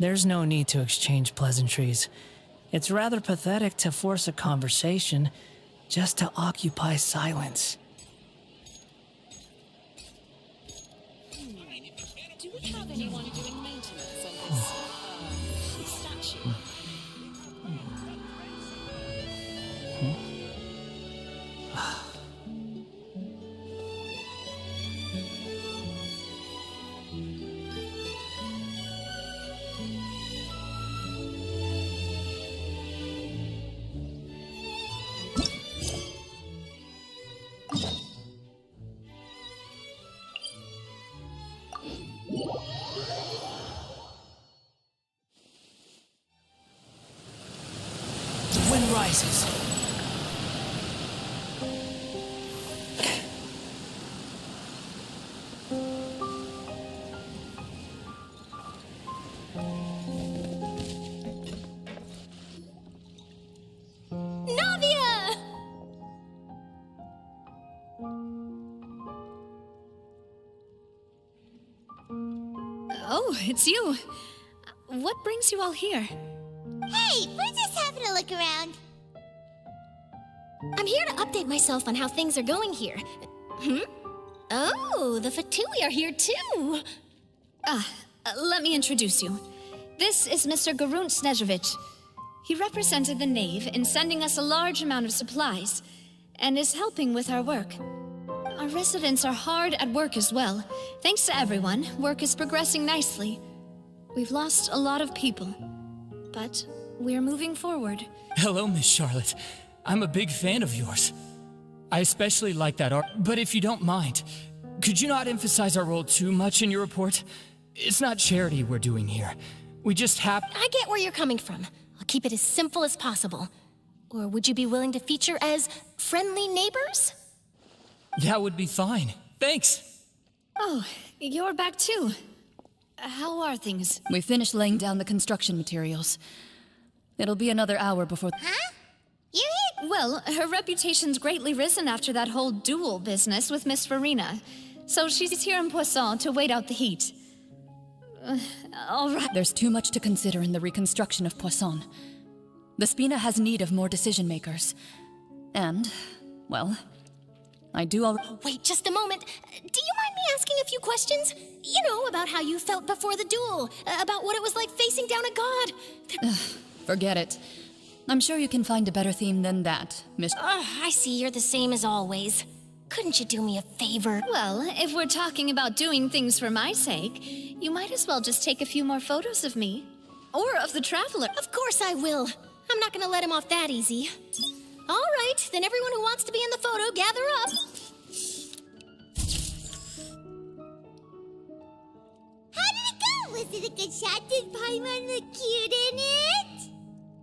There's no need to exchange pleasantries. It's rather pathetic to force a conversation just to occupy silence. Do we have anyone doing maintenance on this statue? The wind rises. Navia! Oh, it's you. What brings you all here? Hey, we're just having a look around. I'm here to update myself on how things are going here. Oh, the Fatui are here too. Let me introduce you. This is Mr. Garunt Snežević. He represented the Knave in sending us a large amount of supplies, and is helping with our work. Our residents are hard at work as well. Thanks to everyone, work is progressing nicely. We've lost a lot of people, but we're moving forward. Hello, Miss Charlotte. I'm a big fan of yours. I especially like that art, but if you don't mind, could you not emphasize our role too much in your report? It's not charity we're doing here. We just I get where you're coming from. I'll keep it as simple as possible. Or would you be willing to feature as friendly neighbors? That would be fine. Thanks. Oh, you're back too. How are things? We finished laying down the construction materials. It'll be another hour before... Huh? You're here? Well, her reputation's greatly risen after that whole duel business with Miss Farina. So she's here in Poisson to wait out the heat. All right. There's too much to consider in the reconstruction of Poisson. The Spina has need of more decision-makers. And, well, I do all... Wait just a moment. Do you mind me asking a few questions? You know, about how you felt before the duel. About what it was like facing down a god. Forget it. I'm sure you can find a better theme than that, Miss... I see you're the same as always. Couldn't you do me a favor? Well, if we're talking about doing things for my sake, you might as well just take a few more photos of me. Or of the traveler. Of course I will. I'm not gonna let him off that easy. All right, then everyone who wants to be in the photo, gather up. How did it go? Was it a good shot? Did Paimon look cute in it?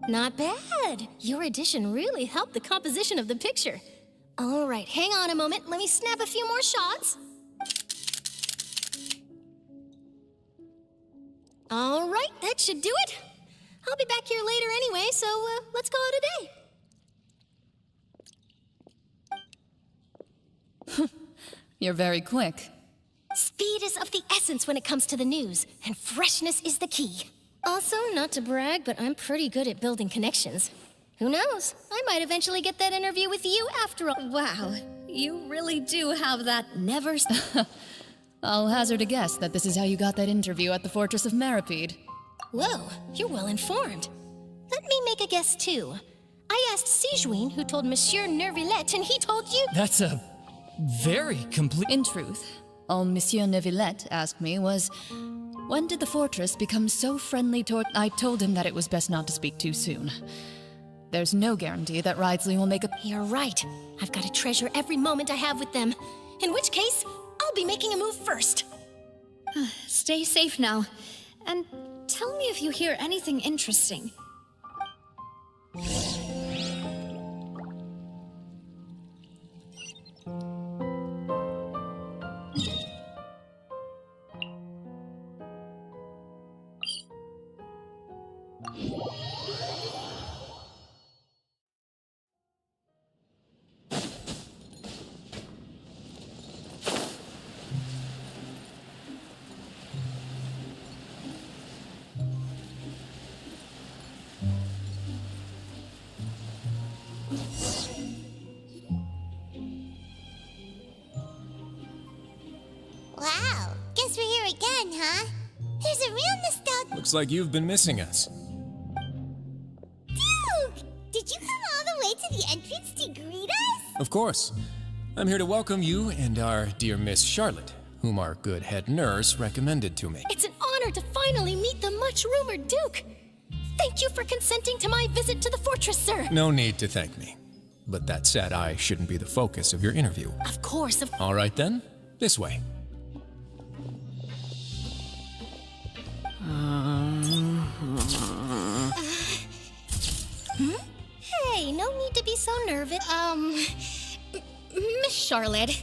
Not bad. Your addition really helped the composition of the picture. All right, hang on a moment. Let me snap a few more shots. All right, that should do it. I'll be back here later anyway, so let's call it a day. You're very quick. Speed is of the essence when it comes to the news, and freshness is the key. Also, not to brag, but I'm pretty good at building connections. Who knows? I might eventually get that interview with you after all. Wow, you really do have that never... I'll hazard a guess that this is how you got that interview at the Fortress of Meripede. Whoa, you're well informed. Let me make a guess too. I asked Sigewin, who told Monsieur Neuvillette, and he told you... That's a very complete... In truth, all Monsieur Neuvillette asked me was, when did the fortress become so friendly toward... I told him that it was best not to speak too soon. There's no guarantee that Ridesley will make a... You're right. I've got to treasure every moment I have with them. In which case, I'll be making a move first. Stay safe now. And tell me if you hear anything interesting. fun, huh? There's a real nostalgia. Looks like you've been missing us. Duke! Did you come all the way to the entrance to greet us? Of course. I'm here to welcome you and our dear Miss Charlotte, whom our good head nurse recommended to me. It's an honor to finally meet the much-rumored Duke. Thank you for consenting to my visit to the fortress, sir. No need to thank me. But that said, I shouldn't be the focus of your interview. Of course, All right then, this way. Hey, no need to be so nervous. Miss Charlotte.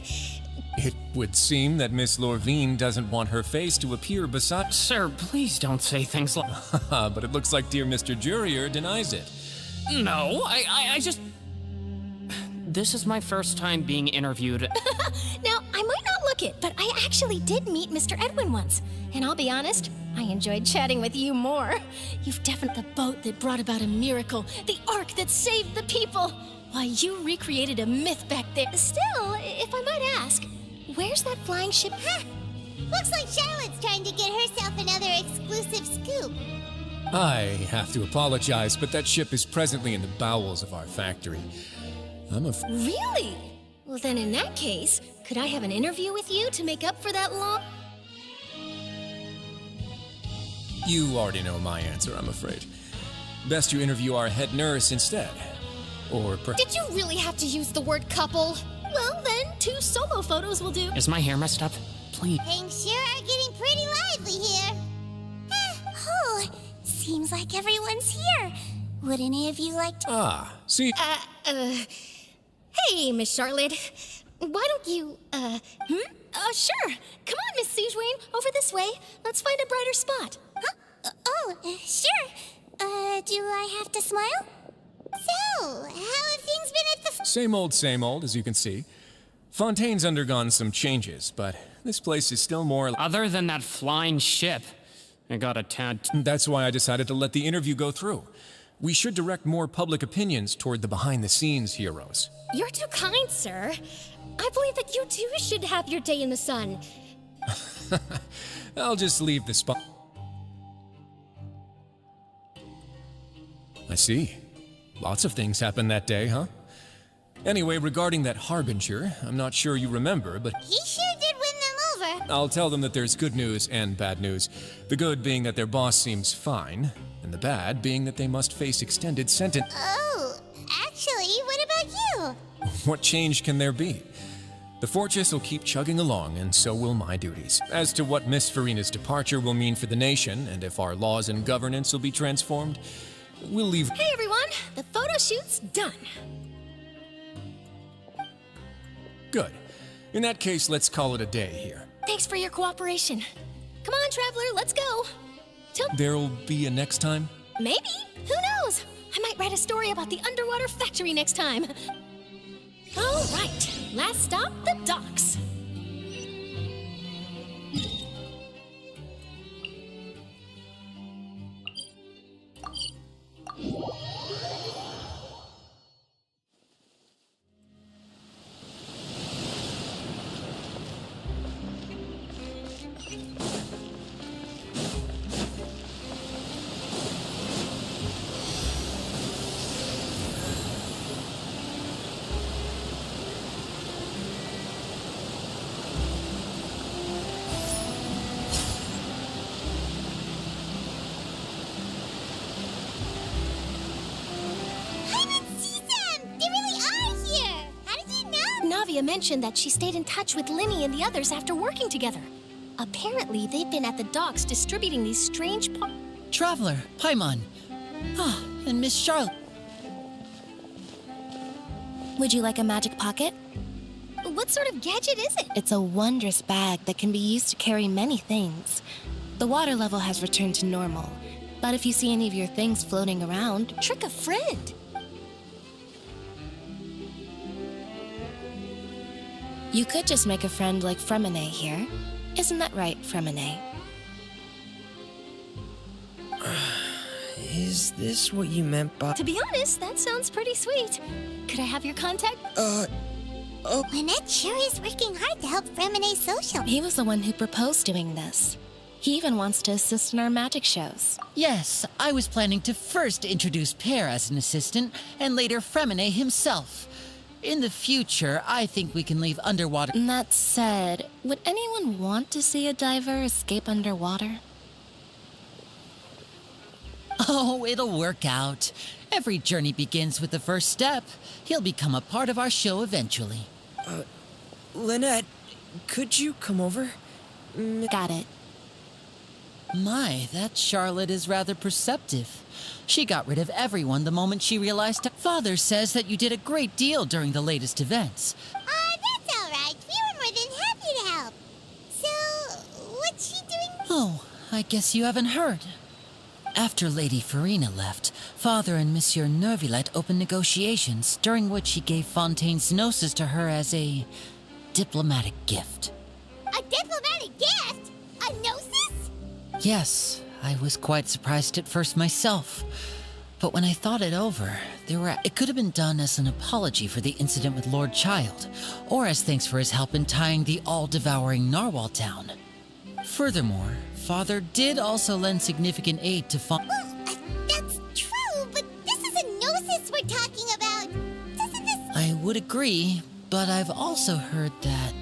It would seem that Miss Lorvine doesn't want her face to appear beside... Sir, please don't say things like... But it looks like dear Mr. Jurier denies it. No, I just... This is my first time being interviewed. Now, I might not look it, but I actually did meet Mr. Edwin once. And I'll be honest, I enjoyed chatting with you more. You've definitely the boat that brought about a miracle, the ark that saved the people. Why, you recreated a myth back there. Still, if I might ask, where's that flying ship? Huh. Looks like Charlotte's trying to get herself another exclusive scoop. I have to apologize, but that ship is presently in the bowels of our factory. Really? Well, then in that case, could I have an interview with you to make up for that long... You already know my answer, I'm afraid. Best you interview our head nurse instead. Or Did you really have to use the word couple? Well, then, 2 solo photos will do. Is my hair messed up? Please. Things sure are getting pretty lively here. Oh, seems like everyone's here. Would any of you like to... See... Hey, Miss Charlotte. Why don't you, sure. Come on, Miss Siegewayne. Over this way. Let's find a brighter spot. Huh? Sure. Do I have to smile? So, how have things been at the... Same old, as you can see. Fontaine's undergone some changes, but this place is still more... Other than that flying ship, I got a tad... That's why I decided to let the interview go through. We should direct more public opinions toward the behind-the-scenes heroes. You're too kind, sir. I believe that you too should have your day in the sun. I'll just leave the spot. I see. Lots of things happened that day, huh? Anyway, regarding that Harbinger, I'm not sure you remember, but... He sure did win them over. I'll tell them that there's good news and bad news. The good being that their boss seems fine, and the bad being that they must face extended sentence... Oh, actually, what about you? What change can there be? The fortress will keep chugging along, and so will my duties. As to what Miss Farina's departure will mean for the nation, and if our laws and governance will be transformed, we'll leave... Hey, everyone. The photo shoot's done. Good. In that case, let's call it a day here. Thanks for your cooperation. Come on, Traveler, let's go. There'll be a next time? Maybe. Who knows? I might write a story about the underwater factory next time. All right. Last stop, the docks. Navia mentioned that she stayed in touch with Linny and the others after working together. Apparently, they've been at the docks distributing these strange Traveler, Paimon. Ah, and Miss Charlotte. Would you like a magic pocket? What sort of gadget is it? It's a wondrous bag that can be used to carry many things. The water level has returned to normal, but if you see any of your things floating around, trick a friend. You could just make a friend like Fremine here. Isn't that right, Fremine? Is this what you meant by... To be honest, that sounds pretty sweet. Could I have your contact? Lynette sure is working hard to help Fremine social. He was the one who proposed doing this. He even wants to assist in our magic shows. Yes, I was planning to first introduce Pear as an assistant, and later Fremine himself. In the future, I think we can leave underwater. That said, would anyone want to see a diver escape underwater? Oh, it'll work out. Every journey begins with the first step. He'll become a part of our show eventually. Lynette, could you come over? Got it. My, that Charlotte is rather perceptive. She got rid of everyone the moment she realized. Father says that you did a great deal during the latest events. That's all right. We were more than happy to help. So, what's she doing? Oh, I guess you haven't heard. After Lady Farina left, Father and Monsieur Nervillet opened negotiations, during which he gave Fontaine's gnosis to her as a diplomatic gift. A diplomatic gift? A gnosis? Yes, I was quite surprised at first myself. But when I thought it over, it could have been done as an apology for the incident with Lord Child, or as thanks for his help in tying the all-devouring narwhal down. Furthermore, Father did also lend significant aid to That's true, but this is a gnosis we're talking about. Doesn't this... I would agree, but I've also heard that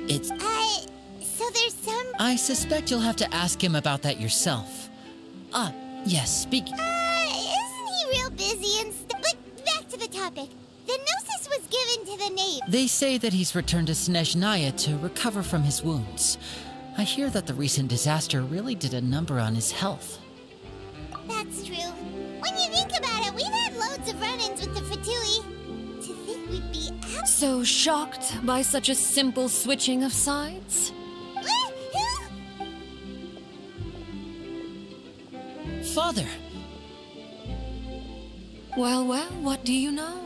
it's... So there's some... I suspect you'll have to ask him about that yourself. Yes, speak... Isn't he real busy and stuff? But back to the topic. The gnosis was given to the knave. They say that he's returned to Snezhnaya to recover from his wounds. I hear that the recent disaster really did a number on his health. That's true. When you think about it, we've had loads of run-ins with the Fatui. To think we'd be out... So shocked by such a simple switching of sides? Father! Well, what do you know?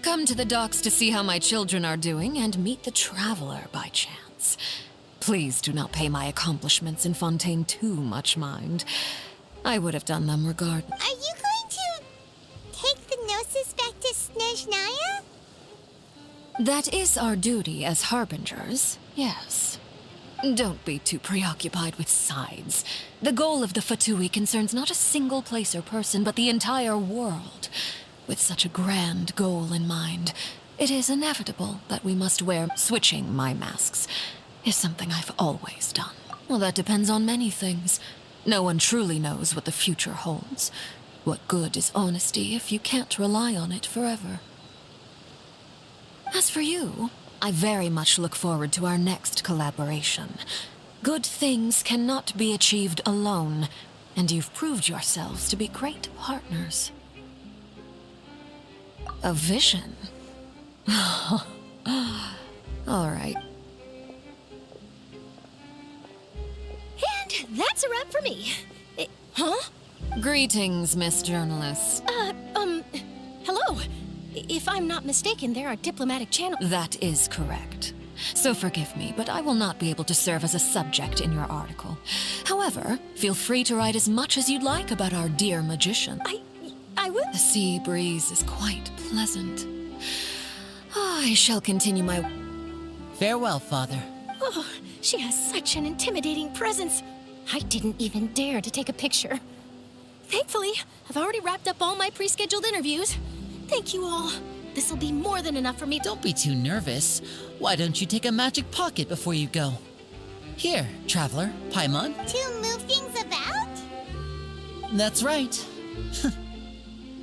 Come to the docks to see how my children are doing and meet the traveler by chance. Please do not pay my accomplishments in Fontaine too much mind. I would have done them regardless. Are you going to take the gnosis back to Snezhnaya? That is our duty as harbingers, yes. Don't be too preoccupied with sides. The goal of the Fatui concerns not a single place or person, but the entire world. With such a grand goal in mind, it is inevitable that we must wear... Switching my masks is something I've always done. Well, that depends on many things. No one truly knows what the future holds. What good is honesty if you can't rely on it forever? As for you, I very much look forward to our next collaboration. Good things cannot be achieved alone, and you've proved yourselves to be great partners. A vision? All right. And that's a wrap for me. Huh? Greetings, Miss Journalist. Hello. If I'm not mistaken, there are diplomatic channels. That is correct. So forgive me, but I will not be able to serve as a subject in your article. However, feel free to write as much as you'd like about our dear magician. I would. The sea breeze is quite pleasant. I shall continue my... Farewell, Father. Oh, she has such an intimidating presence. I didn't even dare to take a picture. Thankfully, I've already wrapped up all my pre-scheduled interviews. Thank you all. This'll be more than enough for me. Don't be too nervous. Why don't you take a magic pocket before you go? Here, traveler, Paimon. To move things about? That's right.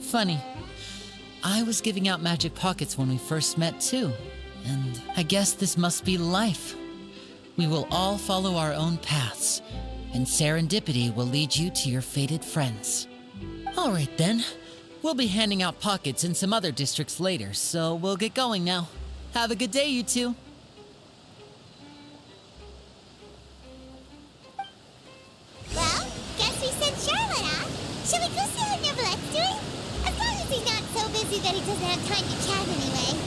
Funny. I was giving out magic pockets when we first met too. And I guess this must be life. We will all follow our own paths, and serendipity will lead you to your fated friends. All right then. We'll be handing out pockets in some other districts later, so we'll get going now. Have a good day, you two. Well, guess we sent Charlotte off. Shall we go see how Neverlette's doing? As long as he's not so busy that he doesn't have time to chat anyway.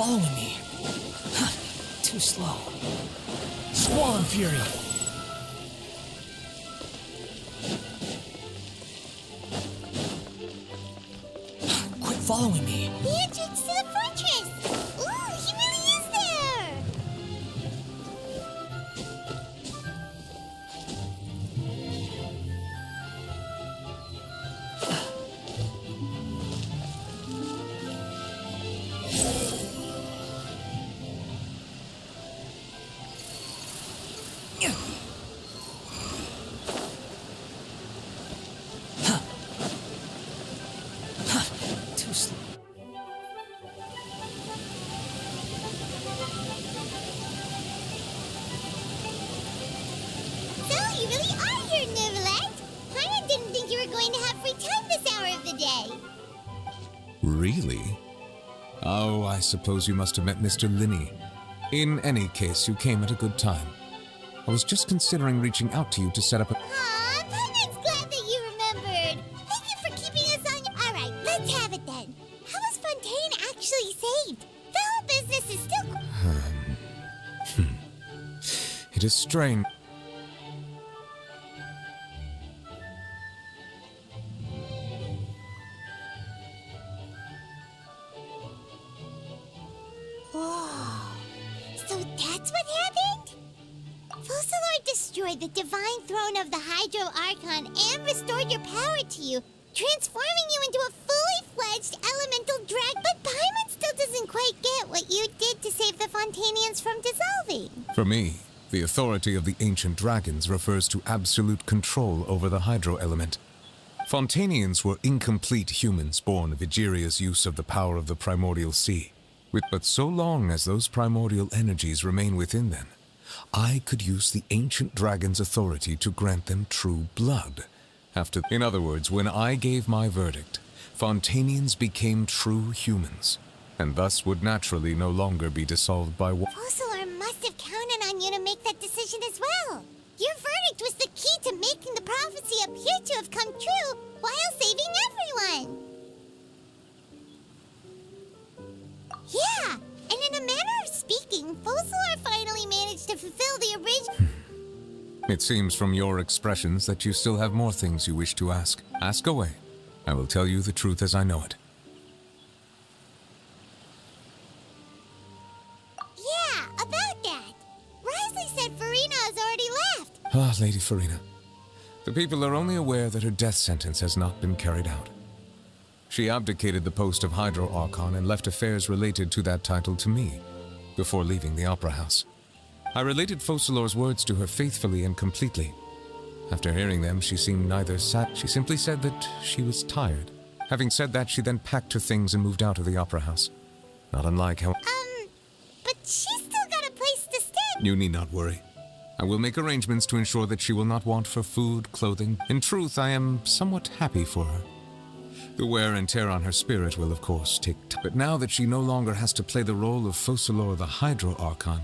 following me. Too slow. Squall and Fury. Quit following me. The entrance to the fortress! Ooh, he really is there! Too slow. So, you really are here, Neverland! Paimon didn't think you were going to have free time this hour of the day. Really? Oh, I suppose you must have met Mr. Linney. In any case, you came at a good time. I was just considering reaching out to you to set up a... Aw, Paimon's glad that you remembered. Thank you for keeping us on your... Alright, let's have it then. How was Fontaine actually saved? The whole business is still... It is strange. Whoa. So that's what happened? Focalor destroyed the divine throne of the Hydro Archon and restored your power to you, transforming you into a fully fledged elemental drag. But Paimon still doesn't quite get what you did to save the Fontanians from dissolving. For me, the authority of the ancient dragons refers to absolute control over the hydro element. Fontanians were incomplete humans born of Egeria's use of the power of the primordial sea. But so long as those primordial energies remain within them, I could use the ancient dragon's authority to grant them true blood. In other words, when I gave my verdict, Fontanians became true humans, and thus would naturally no longer be dissolved by war. Focalor must have counted on you to make that decision as well. Your verdict was the key to making the prophecy appear to have come true while saving everyone. Yeah, and in a manner of speaking, Focalor finally managed to fulfill the original... It seems from your expressions that you still have more things you wish to ask. Ask away. I will tell you the truth as I know it. Yeah, about that. Risley said Farina has already left. Ah, Lady Farina. The people are only aware that her death sentence has not been carried out. She abdicated the post of Hydro Archon and left affairs related to that title to me, before leaving the Opera House. I related Focalor's words to her faithfully and completely. After hearing them, she seemed neither sad. She simply said that she was tired. Having said that, she then packed her things and moved out of the Opera House. Not unlike how... But she's still got a place to stay. You need not worry. I will make arrangements to ensure that she will not want for food, clothing. In truth, I am somewhat happy for her. The wear and tear on her spirit will, of course, take time. But now that she no longer has to play the role of Focalor the Hydro Archon,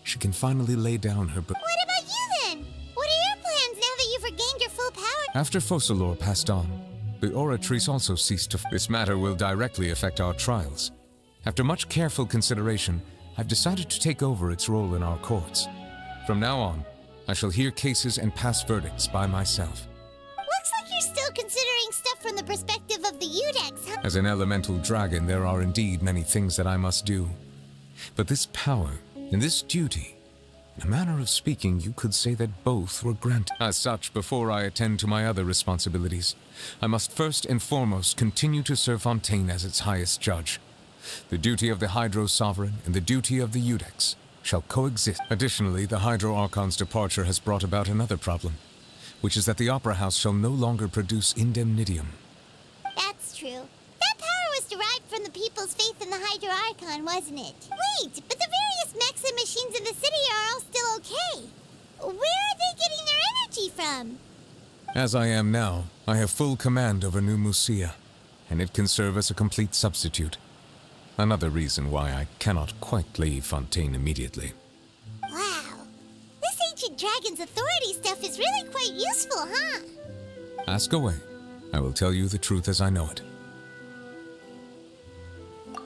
she can finally lay down her... What about you then? What are your plans now that you've regained your full power? After Focalor passed on, the Oratrice also ceased to... This matter will directly affect our trials. After much careful consideration, I've decided to take over its role in our courts. From now on, I shall hear cases and pass verdicts by myself. Looks like you're still considering stuff from the perspective of the Udex, huh? As an elemental dragon, there are indeed many things that I must do. But this power and this duty, in a manner of speaking, you could say that both were granted. As such, before I attend to my other responsibilities, I must first and foremost continue to serve Fontaine as its highest judge. The duty of the Hydro Sovereign and the duty of the Udex shall coexist. Additionally, the Hydro Archon's departure has brought about another problem, which is that the Opera House shall no longer produce indemnitium. That's true. That power was derived from the people's faith in the Hydro Archon, wasn't it? Wait, but the various mechs and machines in the city are all still okay. Where are they getting their energy from? As I am now, I have full command over New Musia, and it can serve as a complete substitute. Another reason why I cannot quite leave Fontaine immediately. Wow. This ancient dragon's authority stuff is really quite useful, huh? Ask away. I will tell you the truth as I know it.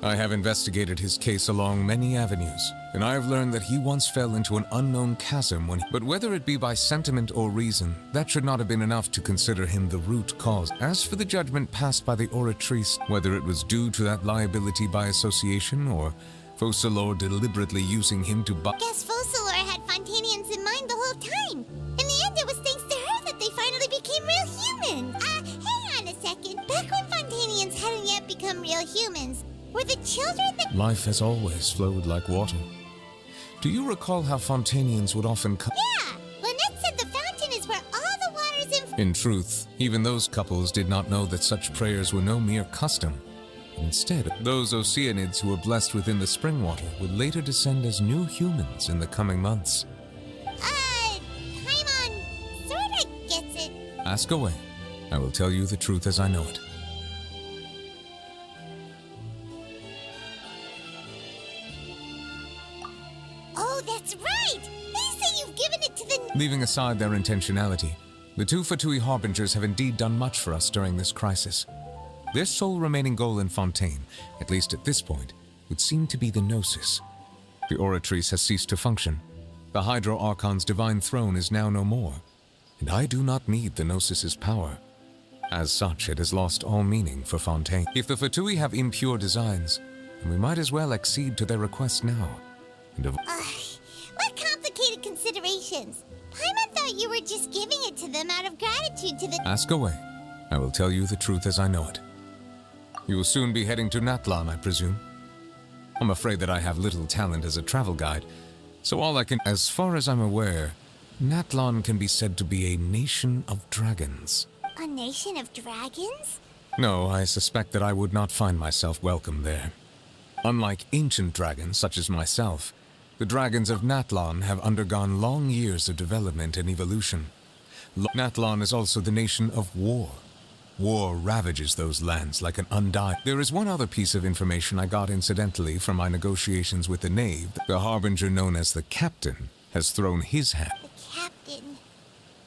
I have investigated his case along many avenues, and I have learned that he once fell into an unknown chasm but whether it be by sentiment or reason, that should not have been enough to consider him the root cause. As for the judgment passed by the Oratrice, whether it was due to that liability by association or Focalors deliberately using him to Guess Focalors had Fontanians in mind the whole time. In the end, it was thanks to her that they finally became real humans. Hang on a second. Back when Fontanians hadn't yet become real humans, were the children that... Life has always flowed like water. Do you recall how Fontanians would often come? Yeah! Lynette said the fountain is where all the waters In truth, even those couples did not know that such prayers were no mere custom. Instead, those Oceanids who were blessed within the spring water would later descend as new humans in the coming months. Paimon sorta gets it. Ask away. I will tell you the truth as I know it. Oh, that's right! They say you've given it to the... Leaving aside their intentionality, the two Fatui Harbingers have indeed done much for us during this crisis. Their sole remaining goal in Fontaine, at least at this point, would seem to be the Gnosis. The Oratrice has ceased to function. The Hydro Archon's divine throne is now no more, and I do not need the Gnosis's power. As such, it has lost all meaning for Fontaine. If the Fatui have impure designs, then we might as well accede to their request now. And what complicated considerations? Paimon thought you were just giving it to them out of gratitude to the... Ask away. I will tell you the truth as I know it. You will soon be heading to Natlan, I presume. I'm afraid that I have little talent as a travel guide, so all I can... As far as I'm aware, Natlan can be said to be a nation of dragons. A nation of dragons? No, I suspect that I would not find myself welcome there. Unlike ancient dragons such as myself, the dragons of Natlan have undergone long years of development and evolution. Natlan is also the nation of war. War ravages those lands like an undying... There is one other piece of information I got incidentally from my negotiations with the Knave. The Harbinger known as the Captain has thrown his hat. The Captain.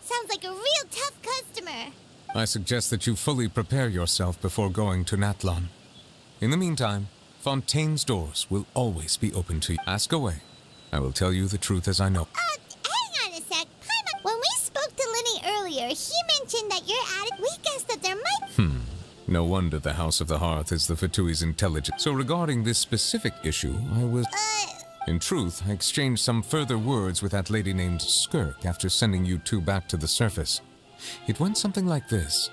Sounds like a real tough customer. I suggest that you fully prepare yourself before going to Natlan. In the meantime, Fontaine's doors will always be open to you. Ask away. I will tell you the truth as I know. Hang on a sec. Paimon, when we spoke to Lenny earlier, he mentioned that you're at it. We guessed that there might... No wonder the House of the Hearth is the Fatui's intelligence. So regarding this specific issue, I was... In truth, I exchanged some further words with that lady named Skirk after sending you two back to the surface. It went something like this.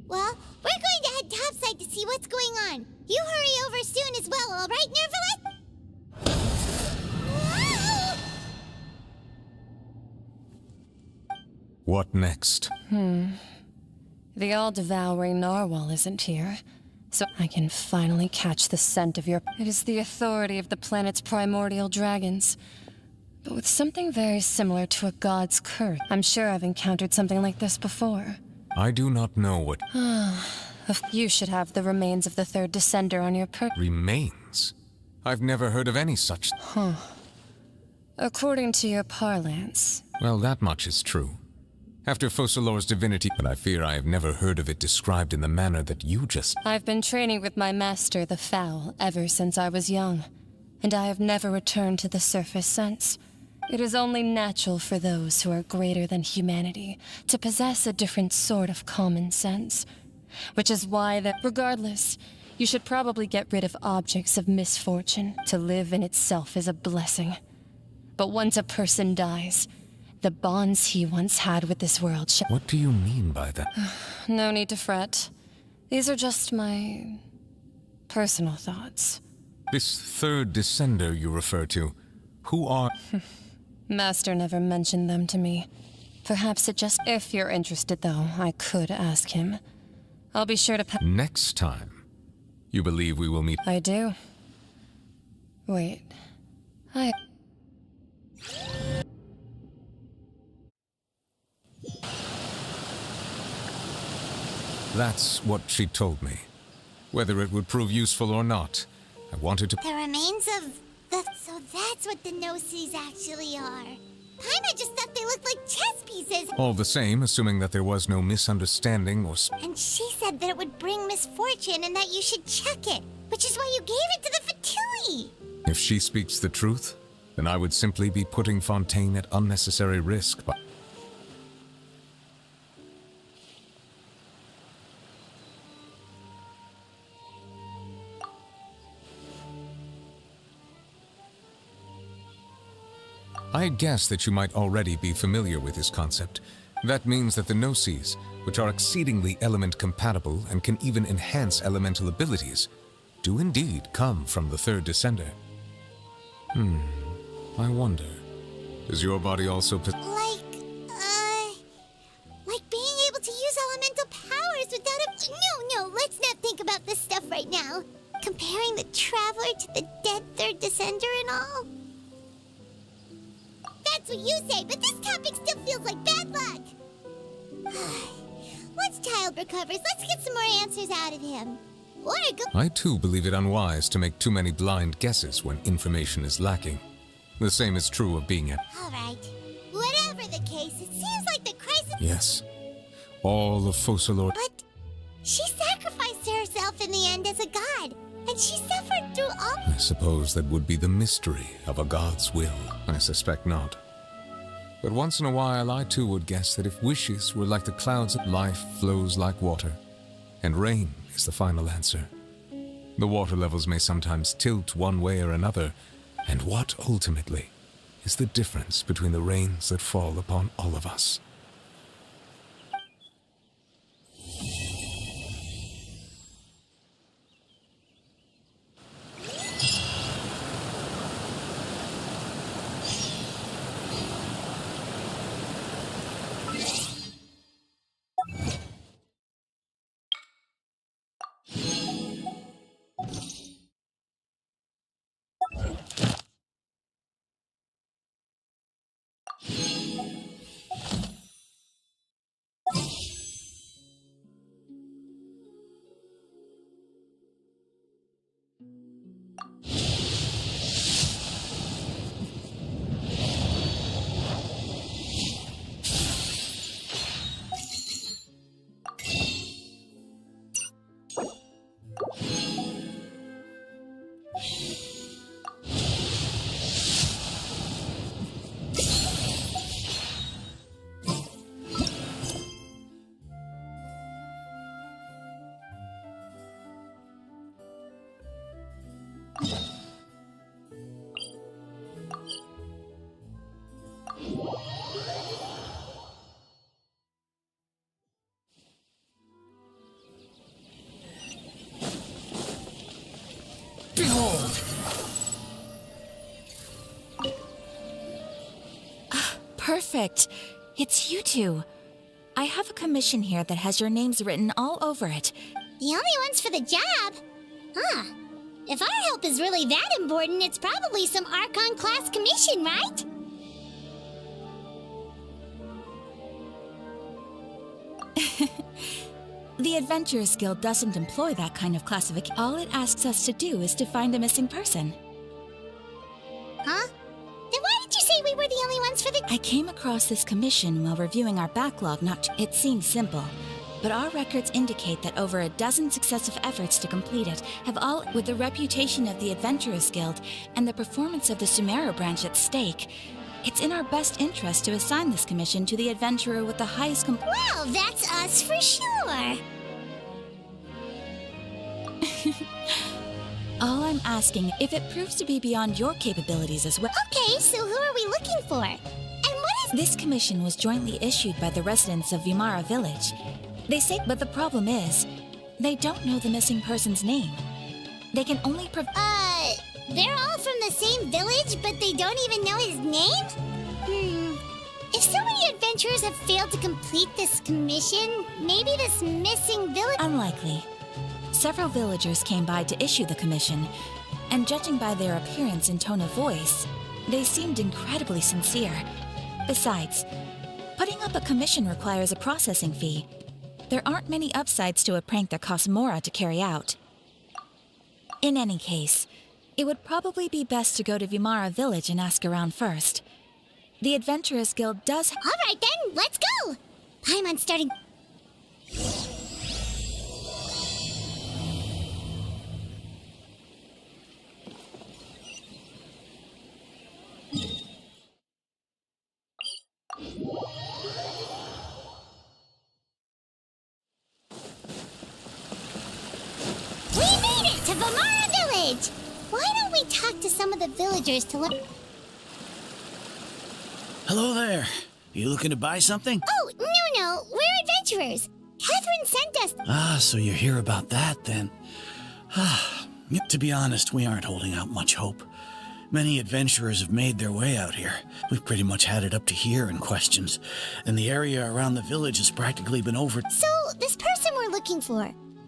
Well, we're going to head topside to see what's going on. You hurry over soon as well, all right, Nervalet? What next? The all-devouring narwhal isn't here, so I can finally catch the scent of your... It is the authority of the planet's primordial dragons, but with something very similar to a god's curse. I'm sure I've encountered something like this before. I do not know what... You should have the remains of the third descender on your Remains? I've never heard of any such... According to your parlance. Well, that much is true. After Focalors' divinity, but I fear I have never heard of it described in the manner that you just... I've been training with my master, the Foul, ever since I was young, and I have never returned to the surface since. It is only natural for those who are greater than humanity to possess a different sort of common sense, which is why that, regardless, you should probably get rid of objects of misfortune. To live in itself is a blessing. But once a person dies, the bonds he once had with this world What do you mean by that? No need to fret. These are just my personal thoughts. This third descender you refer to, who are... Master never mentioned them to me. Perhaps it just... If you're interested, though, I could ask him. I'll be sure to... Next time, you believe we will meet... I do. Wait. That's what she told me. Whether it would prove useful or not, I wanted to... The remains of the... So that's what the no-seas actually are. Paimon just thought they looked like chess pieces. All the same, assuming that there was no misunderstanding or... And she said that it would bring misfortune and that you should check it, which is why you gave it to the Fatui. If she speaks the truth, then I would simply be putting Fontaine at unnecessary risk by... I had guessed that you might already be familiar with this concept. That means that the Gnosis, which are exceedingly element-compatible and can even enhance elemental abilities, do indeed come from the third descender. I wonder, does your body also Like being able to use elemental powers without a... No, let's not think about this stuff right now. Comparing the Traveler to the dead third descender and all. That's what you say, but this topic still feels like bad luck. Once Child recovers, let's get some more answers out of him. Or go... I too believe it unwise to make too many blind guesses when information is lacking. The same is true of being at... All right. Whatever the case, it seems like the crisis... Yes. All of Focalors... But she sacrificed herself in the end as a god, and she suffered through all... I suppose that would be the mystery of a god's will. I suspect not. But once in a while, I too would guess that if wishes were like the clouds, life flows like water, and rain is the final answer. The water levels may sometimes tilt one way or another, and what, ultimately, is the difference between the rains that fall upon all of us? Behold! Perfect. It's you two. I have a commission here that has your names written all over it. The only ones for the job? Huh. If our help is really that important, it's probably some Archon-class commission, right? The Adventurers Guild doesn't employ that kind of classification. All it asks us to do is to find a missing person. Huh? Then why did you say we were the only ones for the... I came across this commission while reviewing our backlog. It seems simple, but our records indicate that over a dozen successive efforts to complete it have all... With the reputation of the Adventurers Guild and the performance of the Sumeru branch at stake, it's in our best interest to assign this commission to the adventurer with the highest Well, that's us for sure! All I'm asking, if it proves to be beyond your capabilities as well... Okay, so who are we looking for? And what is... This commission was jointly issued by the residents of Vimara Village. They say... But the problem is, they don't know the missing person's name. They can only they're all from the same village, but they don't even know his name? If so many adventurers have failed to complete this commission, maybe this missing village... Unlikely. Several villagers came by to issue the commission, and judging by their appearance and tone of voice, they seemed incredibly sincere. Besides, putting up a commission requires a processing fee. There aren't many upsides to a prank that costs Mora to carry out. In any case, It would probably be best to go to Vimara village and ask around first. The Adventurers Guild does. All right then, let's go. Paimon's starting. We made it to Vimara village. Why don't we talk to some of the villagers to learn? Hello there. You looking to buy something? Oh, no, we're adventurers. Catherine sent us. Ah, so you hear about that then. To be honest, we aren't holding out much hope. Many adventurers have made their way out here. We've pretty much had it up to here in questions, and the area around the village has practically been over. So, this person we're looking for,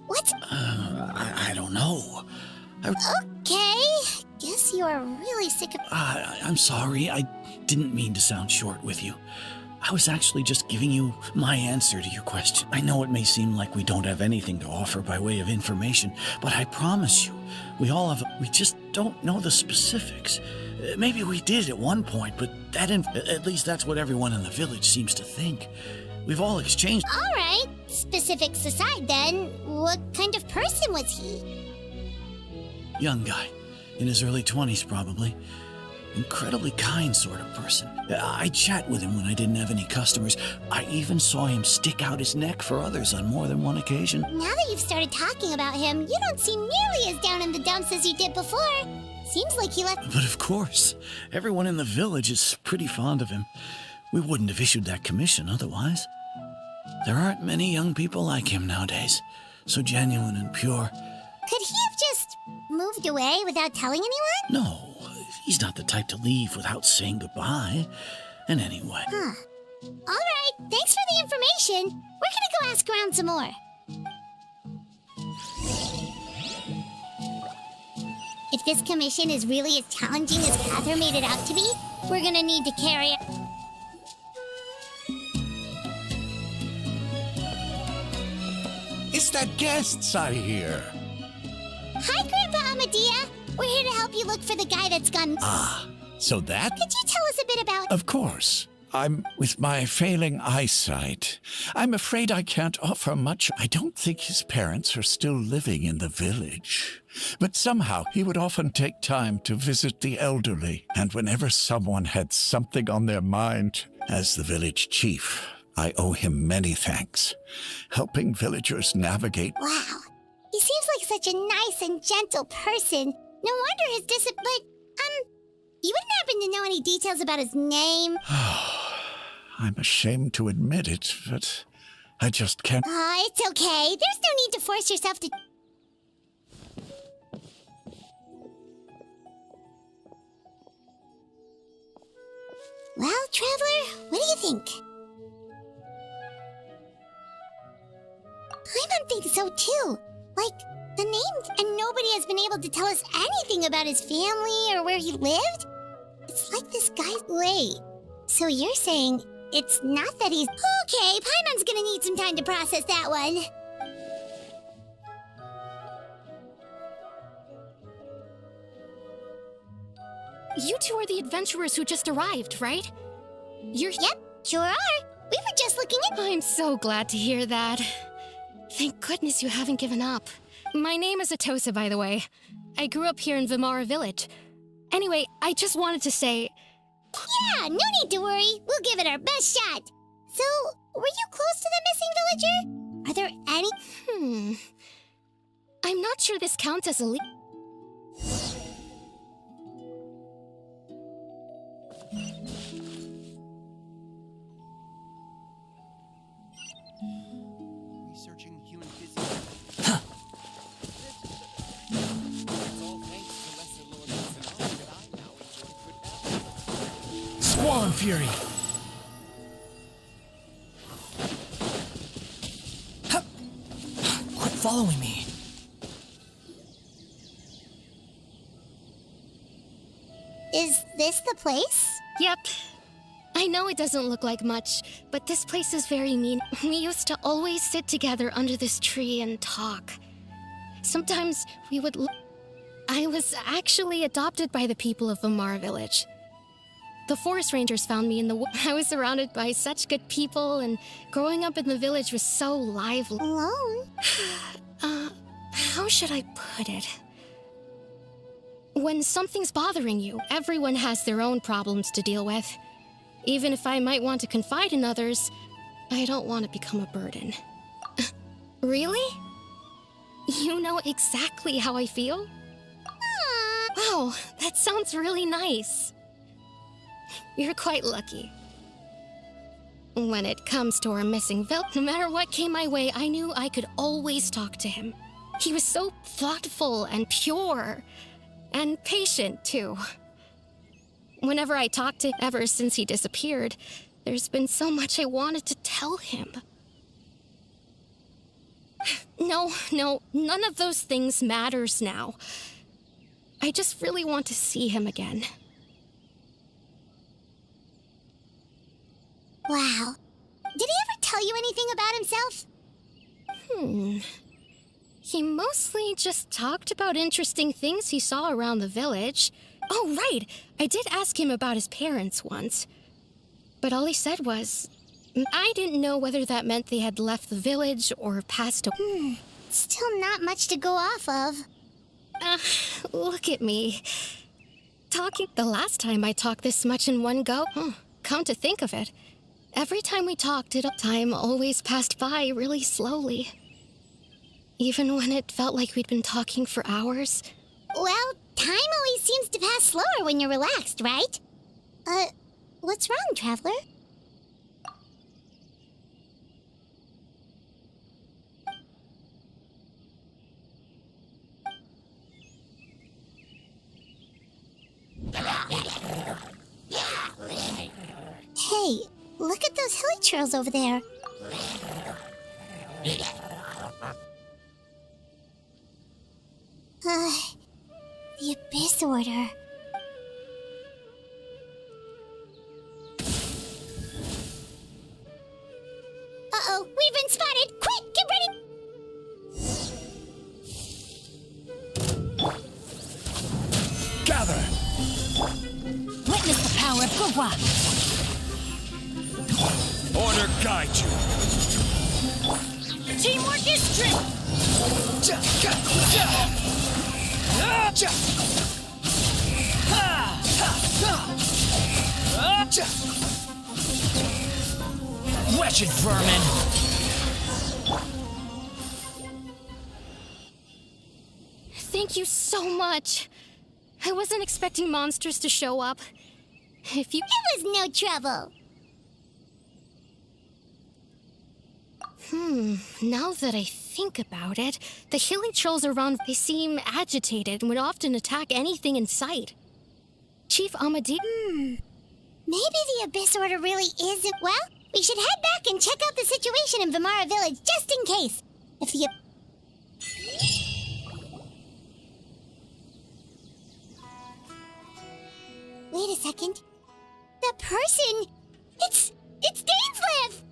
what? I don't know. Okay, guess you are really sick of. I'm sorry, I didn't mean to sound short with you. I was actually just giving you my answer to your question. I know it may seem like we don't have anything to offer by way of information, but I promise you, we just don't know the specifics. Maybe we did at one point, but at least that's what everyone in the village seems to think. We've all exchanged. All right, specifics aside then, what kind of person was he? Young guy, in his early 20s probably. Incredibly kind sort of person. I chat with him when I didn't have any customers. I even saw him stick out his neck for others on more than one occasion. Now that you've started talking about him, you don't seem nearly as down in the dumps as you did before. Seems like he left. But of course, everyone in the village is pretty fond of him. We wouldn't have issued that commission otherwise. There aren't many young people like him nowadays. So genuine and pure. Could he have just moved away without telling anyone? No. He's not the type to leave without saying goodbye. And anyway. Huh. All right, thanks for the information. We're gonna go ask around some more. If this commission is really as challenging as Catherine made it out to be, we're gonna need to carry it. It's that guests I hear. Hi, Grandpa Amadea. We're here to help you look for the guy that's gone. Ah, so that? Could you tell us a bit about... Of course. With my failing eyesight, I'm afraid I can't offer much. I don't think his parents are still living in the village. But somehow he would often take time to visit the elderly. And whenever someone had something on their mind, as the village chief, I owe him many thanks. Helping villagers navigate... Wow. He seems like such a nice and gentle person. No wonder his but, you wouldn't happen to know any details about his name? I'm ashamed to admit it, but I just can't... It's okay. There's no need to force yourself to... Well, Traveler, what do you think? Paimon thinks so too. Like, the name, and nobody has been able to tell us anything about his family or where he lived. It's like this guy's... Wait, so you're saying it's not that he's... Okay, Paimon's gonna need some time to process that one. You two are the adventurers who just arrived, right? Yep, sure are. We were just looking at... I'm so glad to hear that. Thank goodness you haven't given up. My name is Atosa, by the way. I grew up here in Vimara village. Anyway, I just wanted to say... Yeah, no need to worry. We'll give it our best shot. So, were you close to the missing villager? Are there any... I'm not sure this counts as a Researching human physics. Swan Fury! Quit following me. Is this the place? Yep. I know it doesn't look like much, but this place is very mean. We used to always sit together under this tree and talk. Sometimes we would... I was actually adopted by the people of Vamara Village. The forest rangers found me in the I was surrounded by such good people, and growing up in the village was so lively. Alone? How should I put it? When something's bothering you, everyone has their own problems to deal with. Even if I might want to confide in others, I don't want to become a burden. Really? You know exactly how I feel? Wow, that sounds really nice. You're quite lucky. When it comes to our missing Vil, no matter what came my way, I knew I could always talk to him. He was so thoughtful and pure, and patient, too. Whenever I talked to him, ever since he disappeared, there's been so much I wanted to tell him. No, none of those things matters now. I just really want to see him again. Wow. Did he ever tell you anything about himself? He mostly just talked about interesting things he saw around the village. Oh, right! I did ask him about his parents once. But all he said was, I didn't know whether that meant they had left the village or passed away. Still not much to go off of. Look at me. Talking the last time I talked this much in one go. Come to think of it, every time we talked, time always passed by really slowly. Even when it felt like we'd been talking for hours. Well, time always seems to pass slower when you're relaxed, right? What's wrong, Traveler? Hey, look at those hilly trails over there. The Abyss Order. Uh-oh, we've been spotted! Quick, get ready! Gather! Witness the power of Gugwa! Order guide you! Teamwork is strength! Wretched vermin! Thank you so much. I wasn't expecting monsters to show up. It was no trouble. Now that I think about it, the hilly trolls around, they seem agitated and would often attack anything in sight. Chief Amadi... Maybe the Abyss Order really isn't... Well, we should head back and check out the situation in Vamara Village, just in case. If the... Wait a second. The person... It's Dainslev!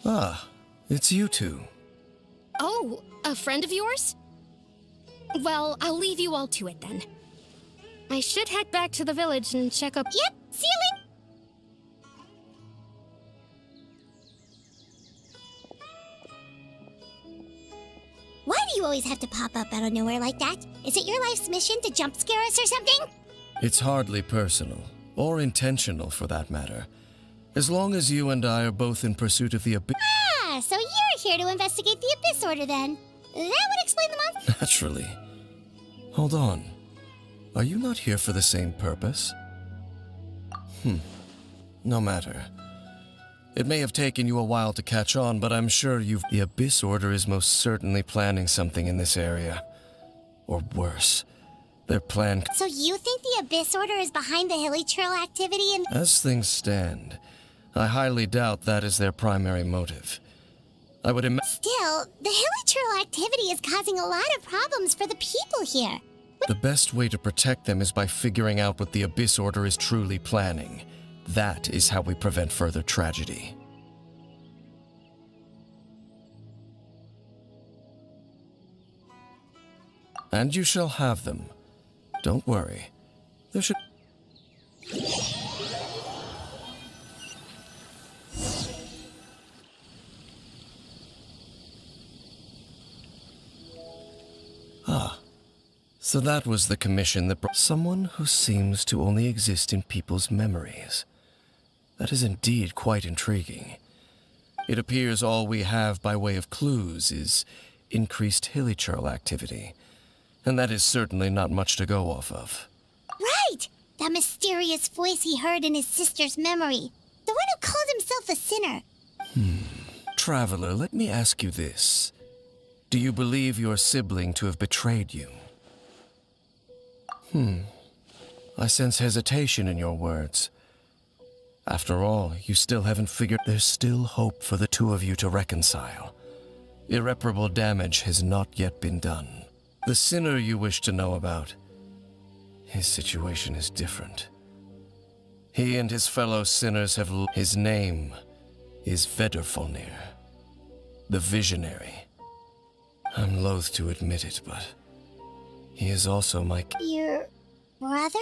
Ah, it's you two. Oh, a friend of yours? Well, I'll leave you all to it then. I should head back to the village and check up... Yep, see you later! Why do you always have to pop up out of nowhere like that? Is it your life's mission to jump scare us or something? It's hardly personal, or intentional for that matter. As long as you and I are both in pursuit of the Abyss... Ah, so you're here to investigate the Abyss Order then. That would explain the monster... Naturally. Hold on. Are you not here for the same purpose? No matter. It may have taken you a while to catch on, but I'm sure you've... The Abyss Order is most certainly planning something in this area. Or worse. Their plan... So you think the Abyss Order is behind the hilly trail activity and... As things stand, I highly doubt that is their primary motive. I would Still, the hilly trail activity is causing a lot of problems for the people here. The best way to protect them is by figuring out what the Abyss Order is truly planning. That is how we prevent further tragedy. And you shall have them. Don't worry. There should... Ah. So that was the commission that brought someone who seems to only exist in people's memories. That is indeed quite intriguing. It appears all we have by way of clues is increased hilichurl activity, and that is certainly not much to go off of. Right! That mysterious voice he heard in his sister's memory. The one who called himself a sinner. Traveler, let me ask you this. Do you believe your sibling to have betrayed you? I sense hesitation in your words. After all, you still haven't figured there's still hope for the two of you to reconcile. Irreparable damage has not yet been done. The sinner you wish to know about, his situation is different. He and his fellow sinners have... His name is Vedrfolnir, the Visionary. I'm loath to admit it, but he is also my... Your brother?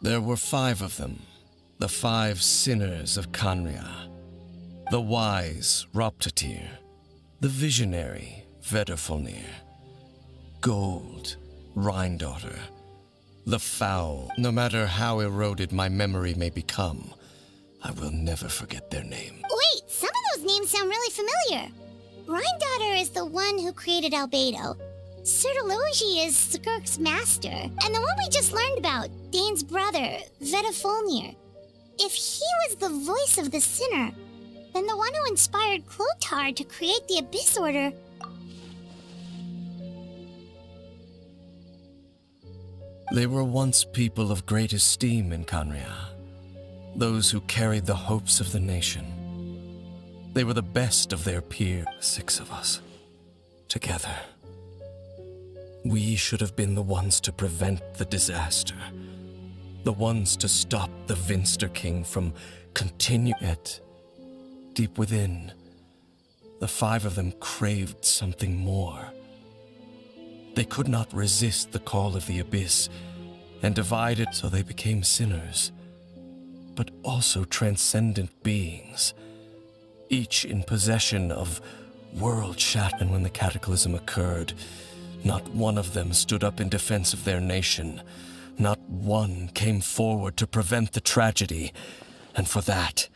There were 5 of them, the 5 sinners of Kanria. The wise Roptatir, the visionary Vedrfolnir, Gold, Rhine-daughter, the foul. No matter how eroded my memory may become, I will never forget their name. Wait, some of those names sound really familiar. Rhine-daughter is the one who created Albedo. Sertologi is Skirk's master. And the one we just learned about, Dane's brother, Vedrfolnir. If he was the voice of the sinner, then the one who inspired Clotar to create the Abyss Order... They were once people of great esteem in Kanria. Those who carried the hopes of the nation. They were the best of their peers. 6 of us. Together. We should have been the ones to prevent the disaster. The ones to stop the Vinster King from continuing it. Deep within, the 5 of them craved something more. They could not resist the call of the Abyss, and divided, so they became sinners, but also transcendent beings, each in possession of world-shattering. And when the cataclysm occurred, not one of them stood up in defense of their nation. Not one came forward to prevent the tragedy, and for that,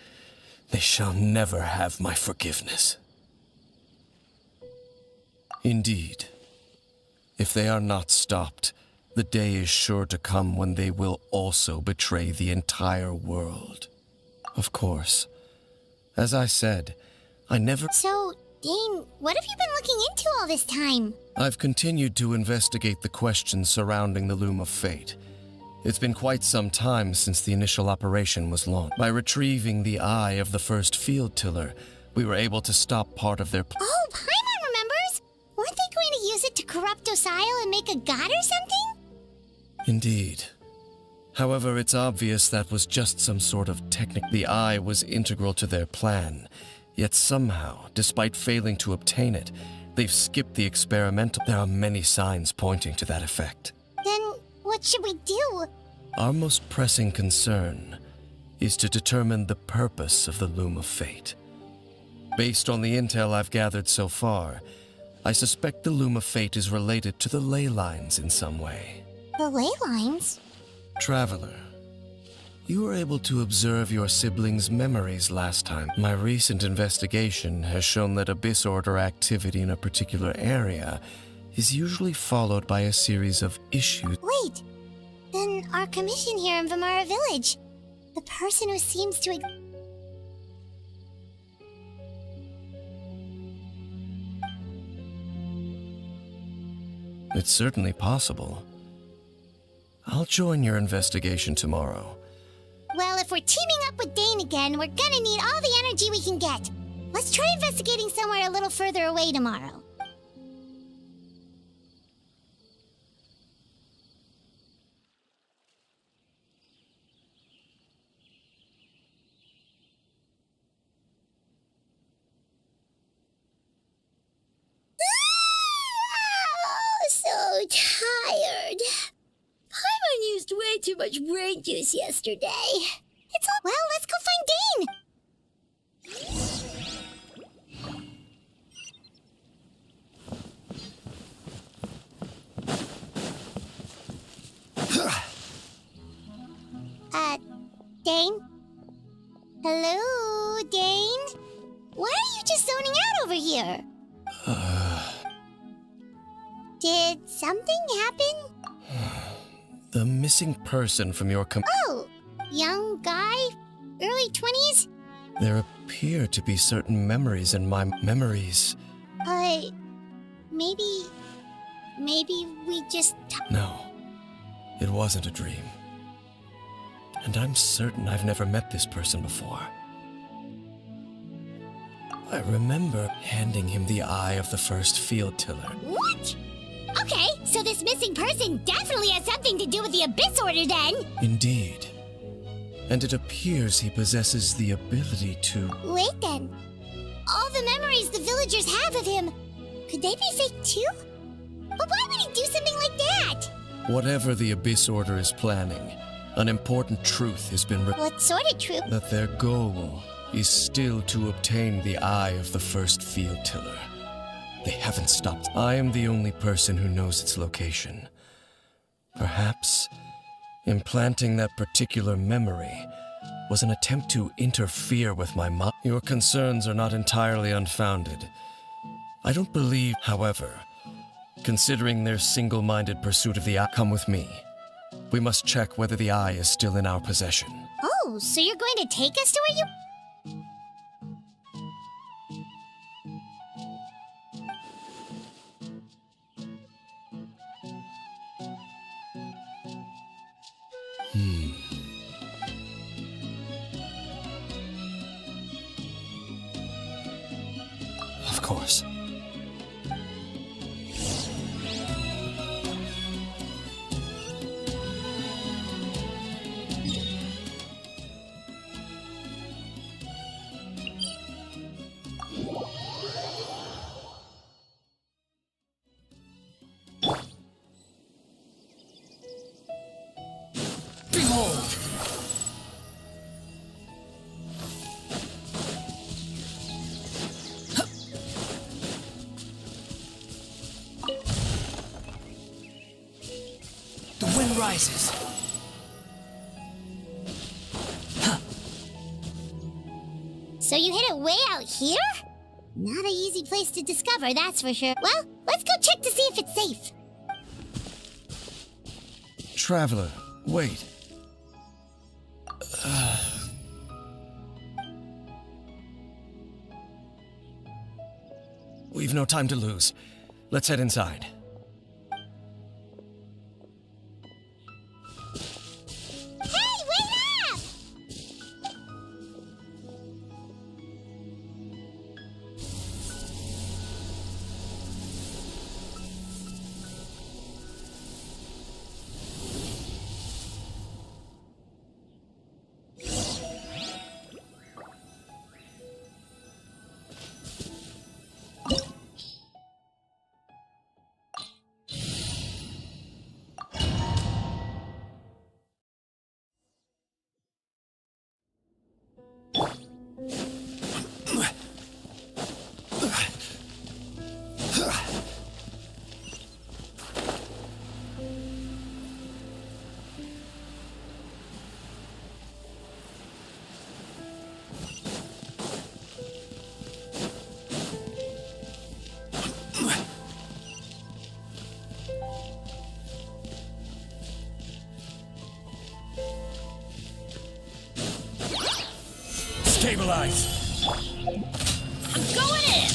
they shall never have my forgiveness. Indeed, if they are not stopped, the day is sure to come when they will also betray the entire world. Of course, as I said, I never... So, Dane, what have you been looking into all this time? I've continued to investigate the questions surrounding the Loom of Fate. It's been quite some time since the initial operation was launched. By retrieving the eye of the first field tiller, we were able to stop part of their... Oh, Paimon remembers! Weren't they going to use it to corrupt Osial and make a god or something? Indeed. However, it's obvious that was just some sort of technique. The eye was integral to their plan, yet somehow, despite failing to obtain it, they've skipped the experimental... There are many signs pointing to that effect. Then, what should we do? Our most pressing concern is to determine the purpose of the Loom of Fate. Based on the intel I've gathered so far, I suspect the Loom of Fate is related to the ley lines in some way. The ley lines? Traveler, you were able to observe your siblings' memories last time. My recent investigation has shown that Abyss Order activity in a particular area is usually followed by a series of issues. Wait! Then our commission here in Vimara Village. The person who seems to... It's certainly possible. I'll join your investigation tomorrow. Well, if we're teaming up with Dane again, we're gonna need all the energy we can get. Let's try investigating somewhere a little further away tomorrow. tired. Paimon used way too much brain juice yesterday. It's all— Well, let's go find Dane. Dane? Hello, Dane? Why are you just zoning out over here? Did something happen? The missing person from your Oh, young guy? Early 20s? There appear to be certain memories in my memories. Maybe we just... No, it wasn't a dream. And I'm certain I've never met this person before. I remember handing him the eye of the first field tiller. What? Okay, so this missing person definitely has something to do with the Abyss Order then! Indeed. And it appears he possesses the ability to... Wait then. All the memories the villagers have of him, could they be fake too? But why would he do something like that? Whatever the Abyss Order is planning, an important truth has been... What sort of truth? That their goal is still to obtain the eye of the first field tiller. They haven't stopped. I am the only person who knows its location. Perhaps implanting that particular memory was an attempt to interfere with my mind. Your concerns are not entirely unfounded. I don't believe, however, considering their single-minded pursuit of the eye, come with me. We must check whether the eye is still in our possession. Oh, so you're going to take us to where you... Of course. Behold! The wind rises. So you hid it way out here? Not an easy place to discover, that's for sure. Well, let's go check to see if it's safe. Traveler, wait. We've no time to lose. Let's head inside. Hey, wait up! Stabilize! I'm going in!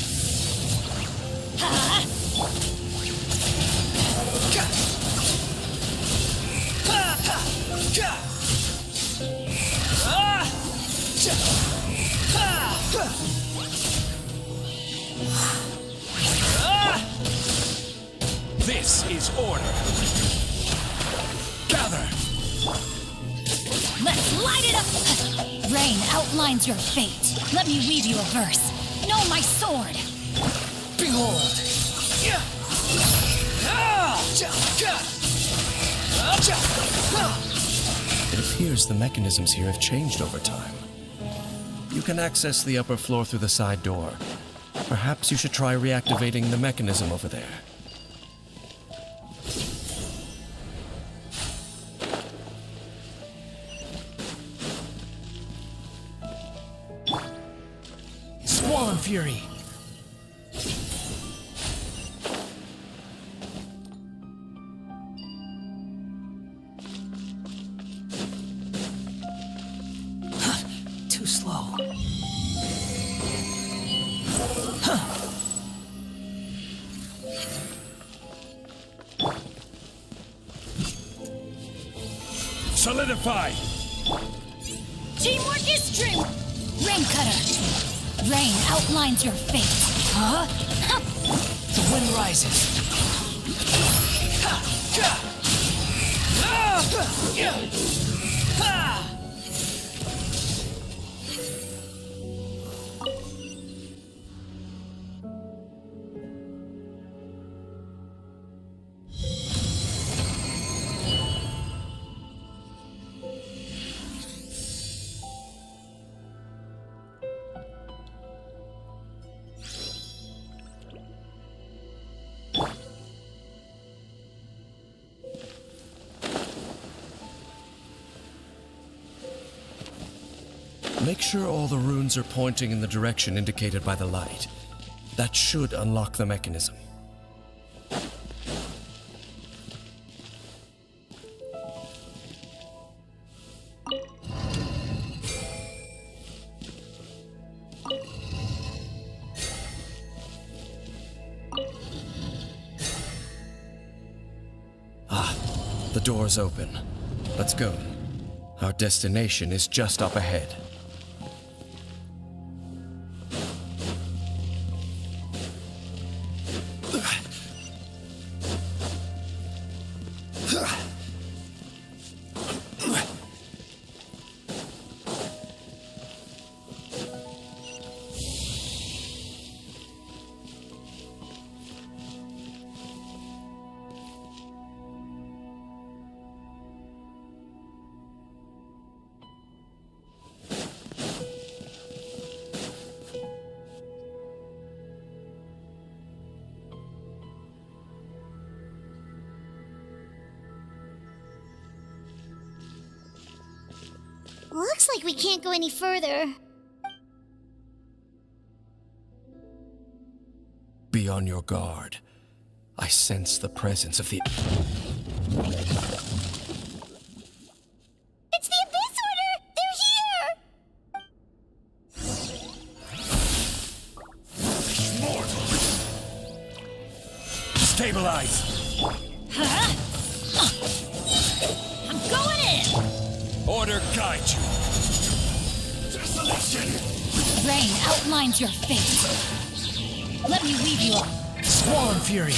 This is order. Gather! Let's light it up! Rain outlines your fate. Let me weave you a verse. Know my sword! Behold! It appears the mechanisms here have changed over time. You can access the upper floor through the side door. Perhaps you should try reactivating the mechanism over there. Swollen Fury. Too slow. Solidify! Teamwork is dream. Rain Cutter. Rain outlines your fate. Huh? The wind rises. Make sure all the runes are pointing in the direction indicated by the light. That should unlock the mechanism. Ah, the door's open. Let's go. Our destination is just up ahead. Looks like we can't go any further. Be on your guard. I sense the presence of the... It's the Abyss Order! They're here! Stabilize! I'm going in. Order guide you. Desolation! Rain outlines your fate. Let me weave you up. Swollen Fury.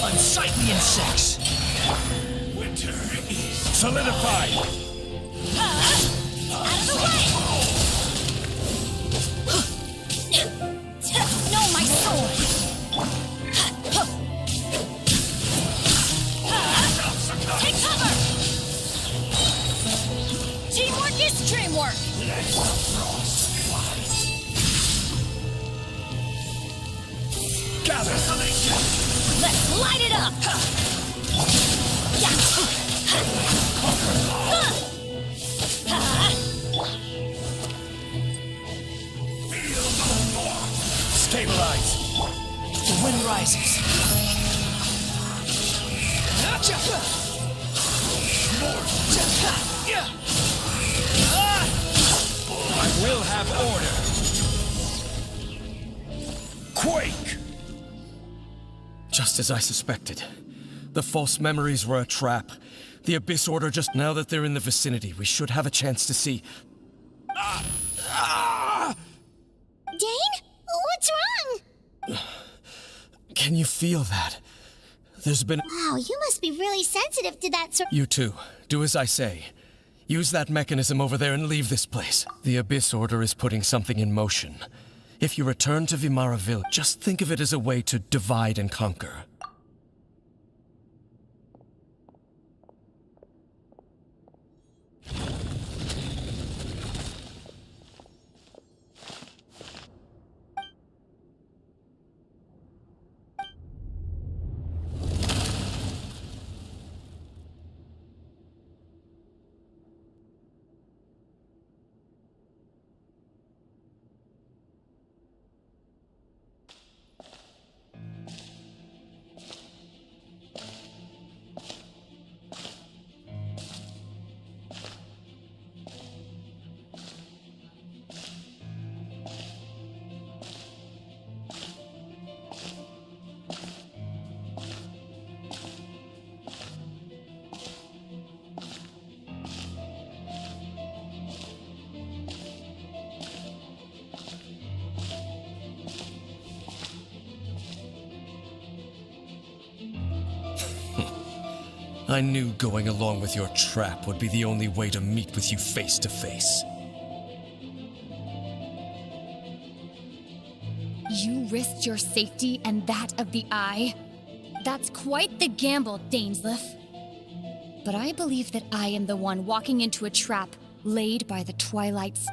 Unsightly insects. Winter is solidified. Out of the way! No, my sword! Take cover! Teamwork is dreamwork! Gather! Let's light it up! Stabilize! The wind rises. I will have order. Quake! Just as I suspected. The false memories were a trap. The Abyss Order just... Now that they're in the vicinity, we should have a chance to see... Dane? What's wrong? Can you feel that? There's been... Wow, you must be really sensitive to that sort. You too. Do as I say. Use that mechanism over there and leave this place. The Abyss Order is putting something in motion. If you return to Vimara Village, just think of it as a way to divide and conquer. I knew going along with your trap would be the only way to meet with you face to face. You risked your safety and that of the Eye? That's quite the gamble, Dainsleif. But I believe that I am the one walking into a trap laid by the Twilight's.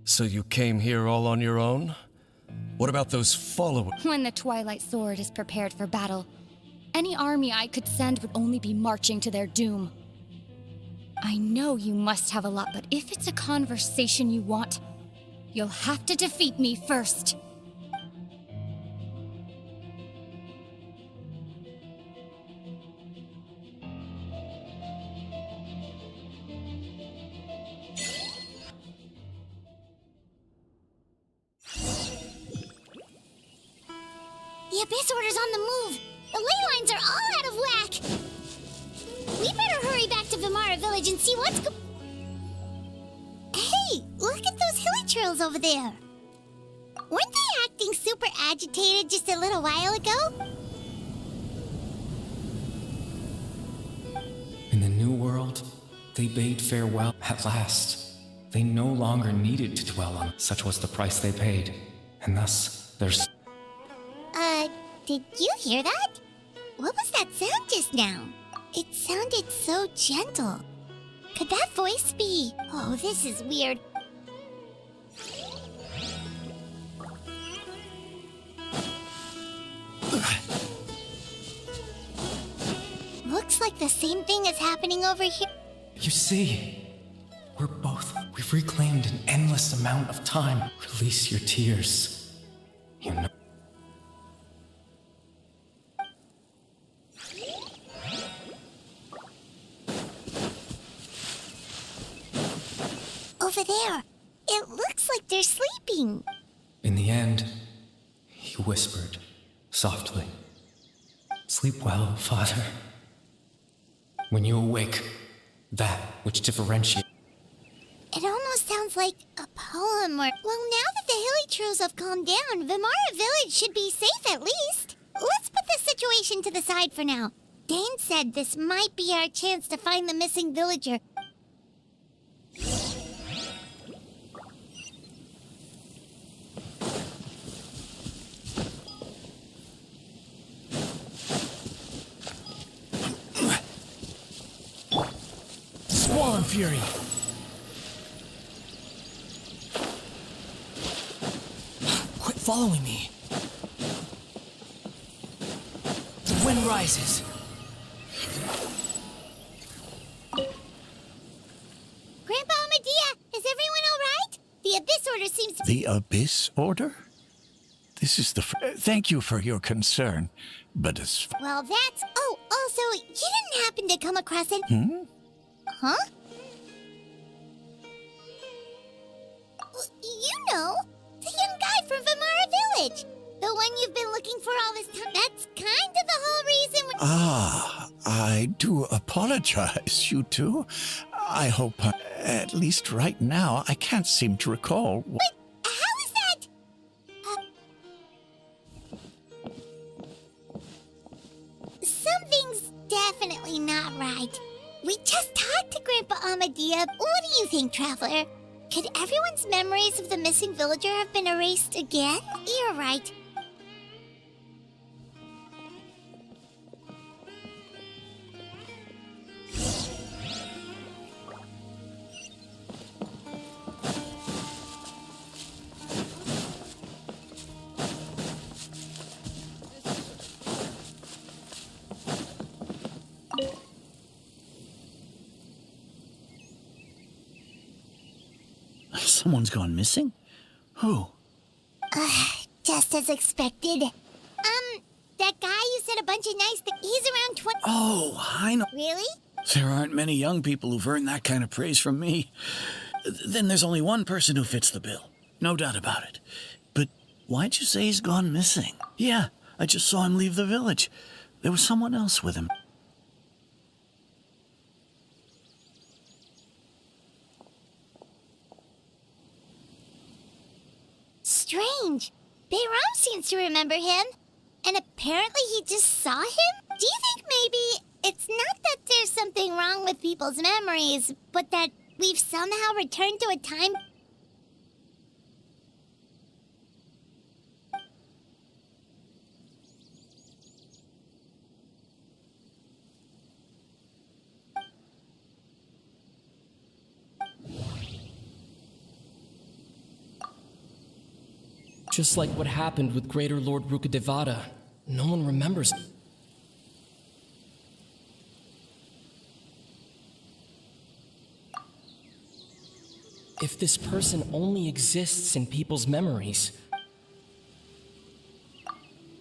So you came here all on your own? What about those followers? When the Twilight Sword is prepared for battle, any army I could send would only be marching to their doom. I know you must have a lot, but if it's a conversation you want, you'll have to defeat me first. The Abyss Order's on the move. The ley lines are all out of whack. We better hurry back to Vimara Village and see what's Hey, look at those hilly trails over there. Weren't they acting super agitated just a little while ago? In the New World, they bade farewell at last. They no longer needed to dwell on. Such was the price they paid, and thus there's. Did you hear that? What was that sound just now? It sounded so gentle. Could that voice be? Oh, this is weird. Looks like the same thing is happening over here. You see, we've reclaimed an endless amount of time. Release your tears. You know. Over there. It looks like they're sleeping. In the end, he whispered, softly, "Sleep well, Father. When you awake, that which differentiates..." It almost sounds like a poem or... Well, now that the hilly trails have calmed down, Vimara Village should be safe at least. Let's put this situation to the side for now. Dane said this might be our chance to find the missing villager. Squall Fury! Quit following me. The wind rises. Grandpa Medea, is everyone all right? The Abyss Order seems to... The Abyss Order? This is the... Thank you for your concern, but as... Well, that's... Oh, also, you didn't happen to come across it... Huh? You know, the young guy from Vimara Village. The one you've been looking for all this time. That's kind of the whole reason we're... Ah, I do apologize, you two. I hope, at least right now, I can't seem to recall... But how is that? definitely not right. We just talked to Grandpa Amadia. What do you think, Traveler? Could everyone's memories of the missing villager have been erased again? You're right. Someone's gone missing? Who? Just as expected. That guy you said a bunch of nice things. He's around 20. Oh, I know. Really? There aren't many young people who've earned that kind of praise from me. Then there's only one person who fits the bill. No doubt about it. But why'd you say he's gone missing? Yeah, I just saw him leave the village. There was someone else with him. Strange. Bayram seems to remember him. And apparently he just saw him? Do you think maybe it's not that there's something wrong with people's memories, but that we've somehow returned to a time... Just like what happened with Greater Lord Rukadevada, no one remembers. If this person only exists in people's memories...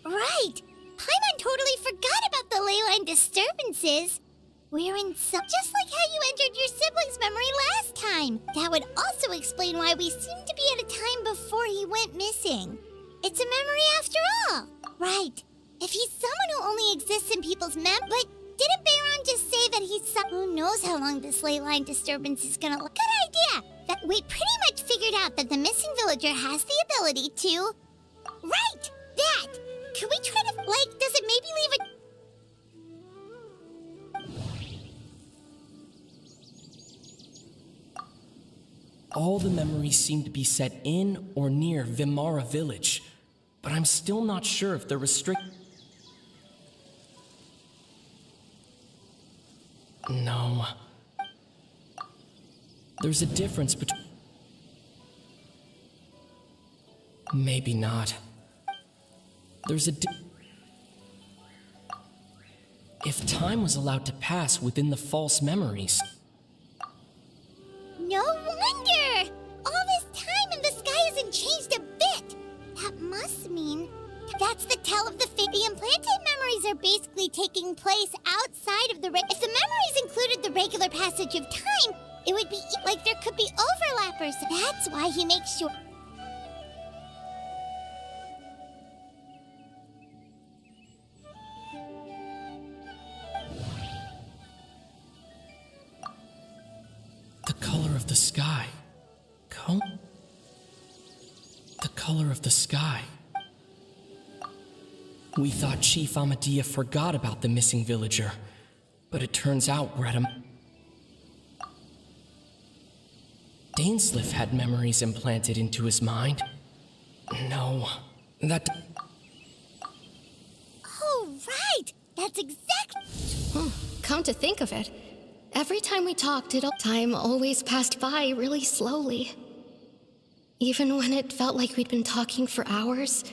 Right! Paimon totally forgot about the ley line disturbances. We're in some... Just like how you entered your sibling's memory last time. That would also explain why we seem to be at a time before he went missing. It's a memory after all. Right. If he's someone who only exists in people's But didn't Bayron just say that he's Who knows how long this ley line disturbance is gonna last? Good idea! That we pretty much figured out that the missing villager has the ability to... Right! That! Can we try to... does it maybe leave a... All the memories seem to be set in or near Vimara village, but I'm still not sure if they're restricted. No. There's a difference between... Maybe not. There's a If time was allowed to pass within the false memories... No wonder! All this time and the sky hasn't changed a bit! That must mean... That's the tell of the fate. The implanted memories are basically taking place outside of the... If the memories included the regular passage of time, it would be like there could be overlappers. That's why he makes sure... The color of the sky. The color of the sky. We thought Chief Amadia forgot about the missing villager, but it turns out we're at a... Dainsliff had memories implanted into his mind. No, that... Oh, right! That's exactly... Come to think of it, every time we talked, time always passed by really slowly. Even when it felt like we'd been talking for hours,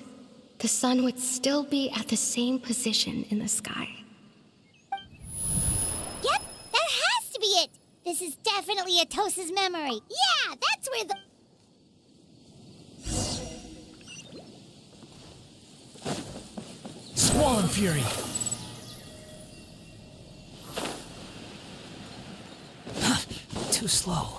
the sun would still be at the same position in the sky. Yep, that has to be it! This is definitely Atos's memory. Yeah, that's where the... Squall and Fury! Too slow.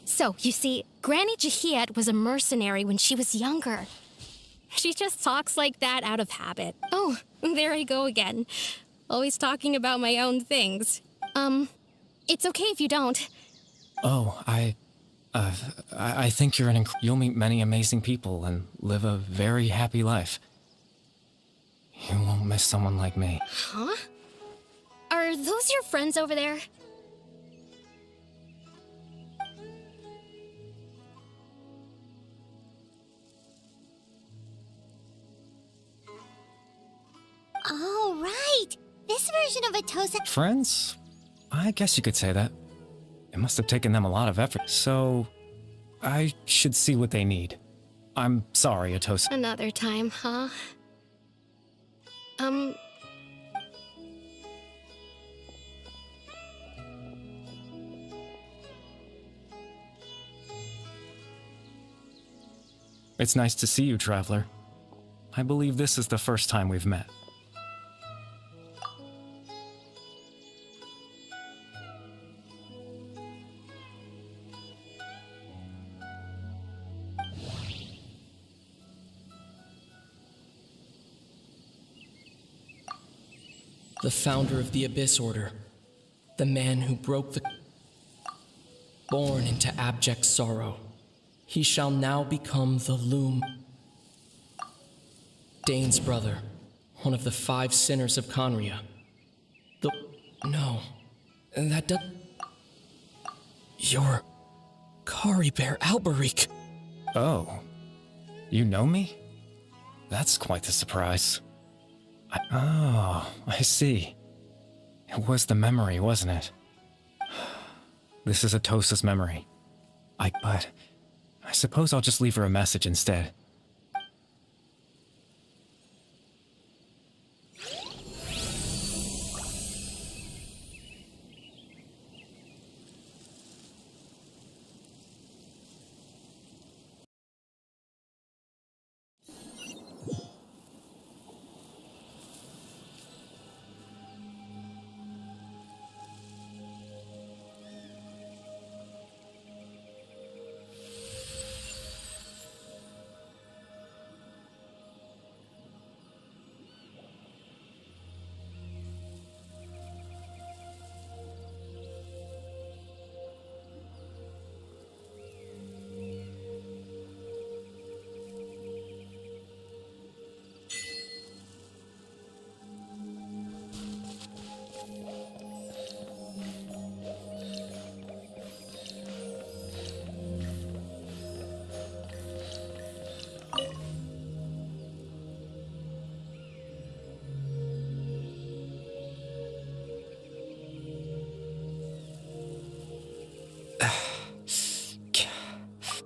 So, you see, Granny Jahiet was a mercenary when she was younger. She just talks like that out of habit. Oh, there I go again. Always talking about my own things. It's okay if you don't. Oh, I I think you'll meet many amazing people and live a very happy life. You won't miss someone like me. Huh? Are those your friends over there? Oh, right! This version of Atosa... Friends? I guess you could say that. It must have taken them a lot of effort, so I should see what they need. I'm sorry, Atosa. Another time, huh? It's nice to see you, Traveler. I believe this is the first time we've met. The founder of the Abyss Order, the man who broke the... Born into abject sorrow, he shall now become the Loom. Dane's brother, one of the 5 sinners of Conria. No, that does... You're... Kari Bear Alberic. Oh, you know me? That's quite the surprise. I see. It was the memory, wasn't it? This is Atosa's memory. But I suppose I'll just leave her a message instead.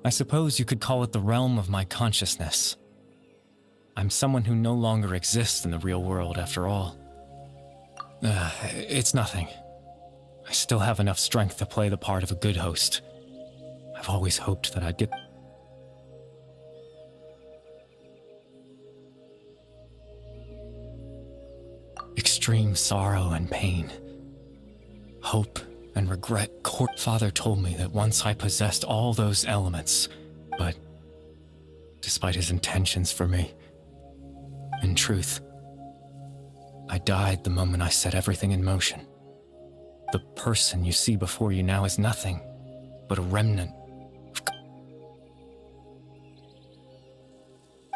I suppose you could call it the realm of my consciousness. I'm someone who no longer exists in the real world, after all. It's nothing. I still have enough strength to play the part of a good host. I've always hoped that I'd get... Extreme sorrow and pain. Hope and regret. Father told me that once I possessed all those elements, but despite his intentions for me, in truth, I died the moment I set everything in motion. The person you see before you now is nothing but a remnant of...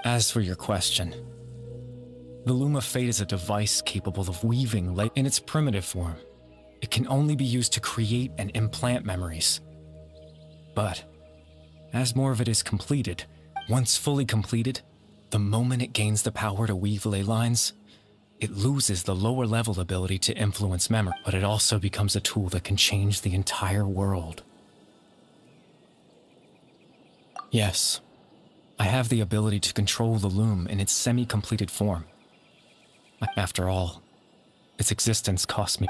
As for your question, the Loom of Fate is a device capable of weaving light in its primitive form. It can only be used to create and implant memories. But, as more of it is completed, once fully completed, the moment it gains the power to weave ley lines, it loses the lower level ability to influence memory, but it also becomes a tool that can change the entire world. Yes, I have the ability to control the Loom in its semi-completed form. After all, its existence cost me...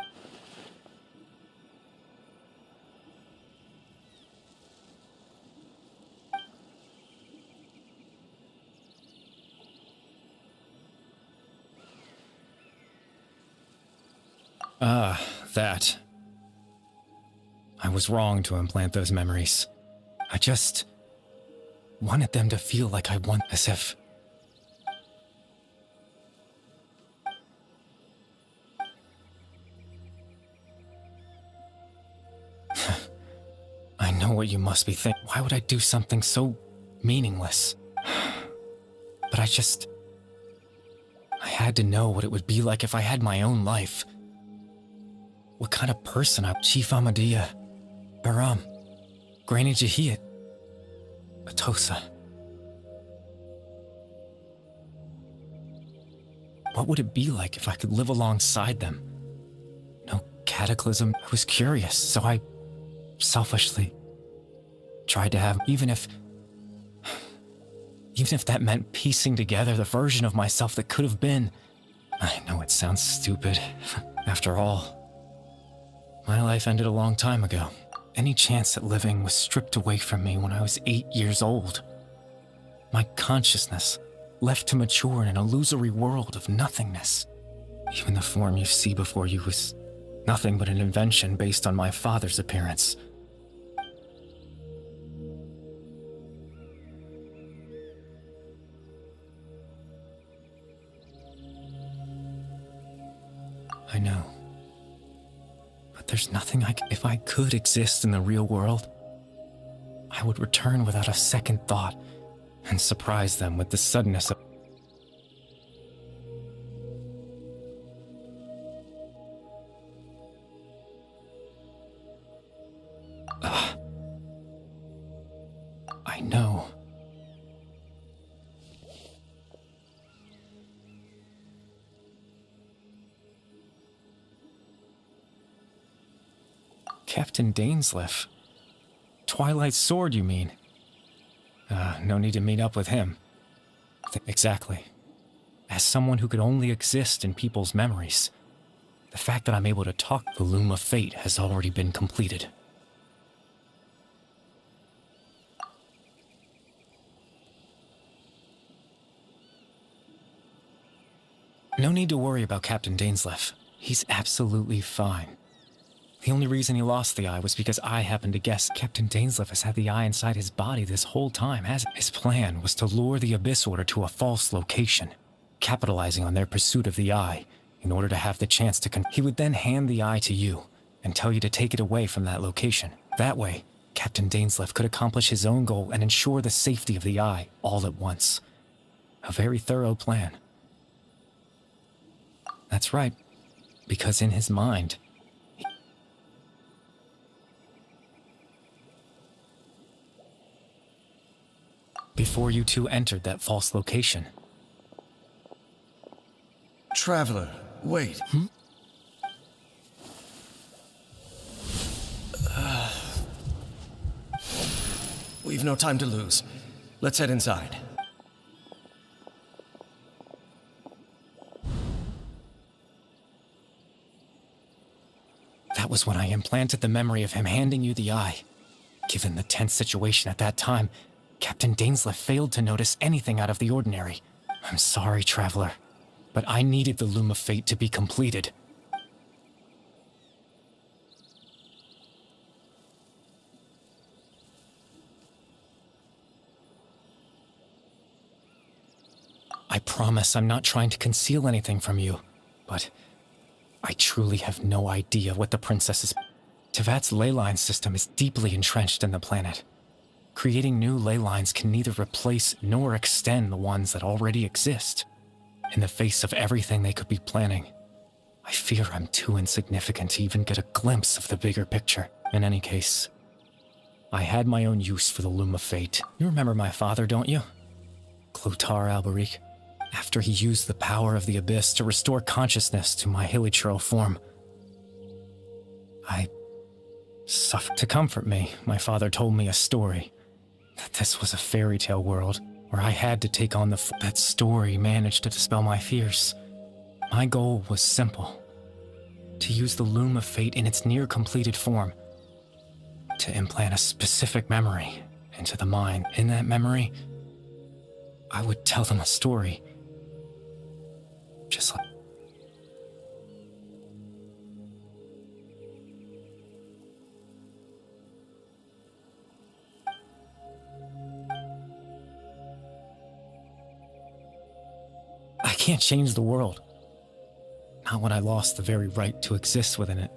that. I was wrong to implant those memories. I just wanted them to feel like I want, as if... I know know what you must be thinking. Why would I do something so meaningless? But I had to know what it would be like if I had my own life. What kind of person Chief Ahmadiyya, Baram, Granny Jahiyat, Atosa. What would it be like if I could live alongside them? No cataclysm. I was curious, so I selfishly tried to have, even if that meant piecing together the version of myself that could have been. I know it sounds stupid. After all, my life ended a long time ago. Any chance at living was stripped away from me when I was 8 years old. My consciousness left to mature in an illusory world of nothingness. Even the form you see before you was nothing but an invention based on my father's appearance. I know. But there's nothing if I could exist in the real world, I would return without a second thought and surprise them with the suddenness of... I know. Captain Dainsleif. Twilight Sword, you mean? No need to meet up with him. Exactly. As someone who could only exist in people's memories, the fact that I'm able to talk, the Loom of Fate has already been completed. No need to worry about Captain Dainsleif. He's absolutely fine. The only reason he lost the eye was because I happened to guess Captain Dainsleif has had the eye inside his body this whole time. His plan was to lure the Abyss Order to a false location, capitalizing on their pursuit of the eye in order to have the chance to he would then hand the eye to you and tell you to take it away from that location. That way, Captain Dainsleif could accomplish his own goal and ensure the safety of the eye all at once. A very thorough plan. That's right, because in his mind, before you two entered that false location. Traveler, wait. We've no time to lose. Let's head inside. That was when I implanted the memory of him handing you the eye. Given the tense situation at that time, Captain Dainsleif failed to notice anything out of the ordinary. I'm sorry, Traveler, but I needed the Loom of Fate to be completed. I promise I'm not trying to conceal anything from you, but I truly have no idea what the princess's... Tevat's ley line system is deeply entrenched in the planet. Creating new ley lines can neither replace nor extend the ones that already exist. In the face of everything they could be planning, I fear I'm too insignificant to even get a glimpse of the bigger picture. In any case, I had my own use for the Loom of Fate. You remember my father, don't you? Clotar Alberic. After he used the power of the Abyss to restore consciousness to my hilichurl form, I suffered. To comfort me, my father told me a story. That this was a fairy tale world where I had to take on that story managed to dispel my fears. My goal was simple: to use the Loom of Fate in its near-completed form, to implant a specific memory into the mind. In that memory, I would tell them a story, just like... I can't change the world. Not when I lost the very right to exist within it.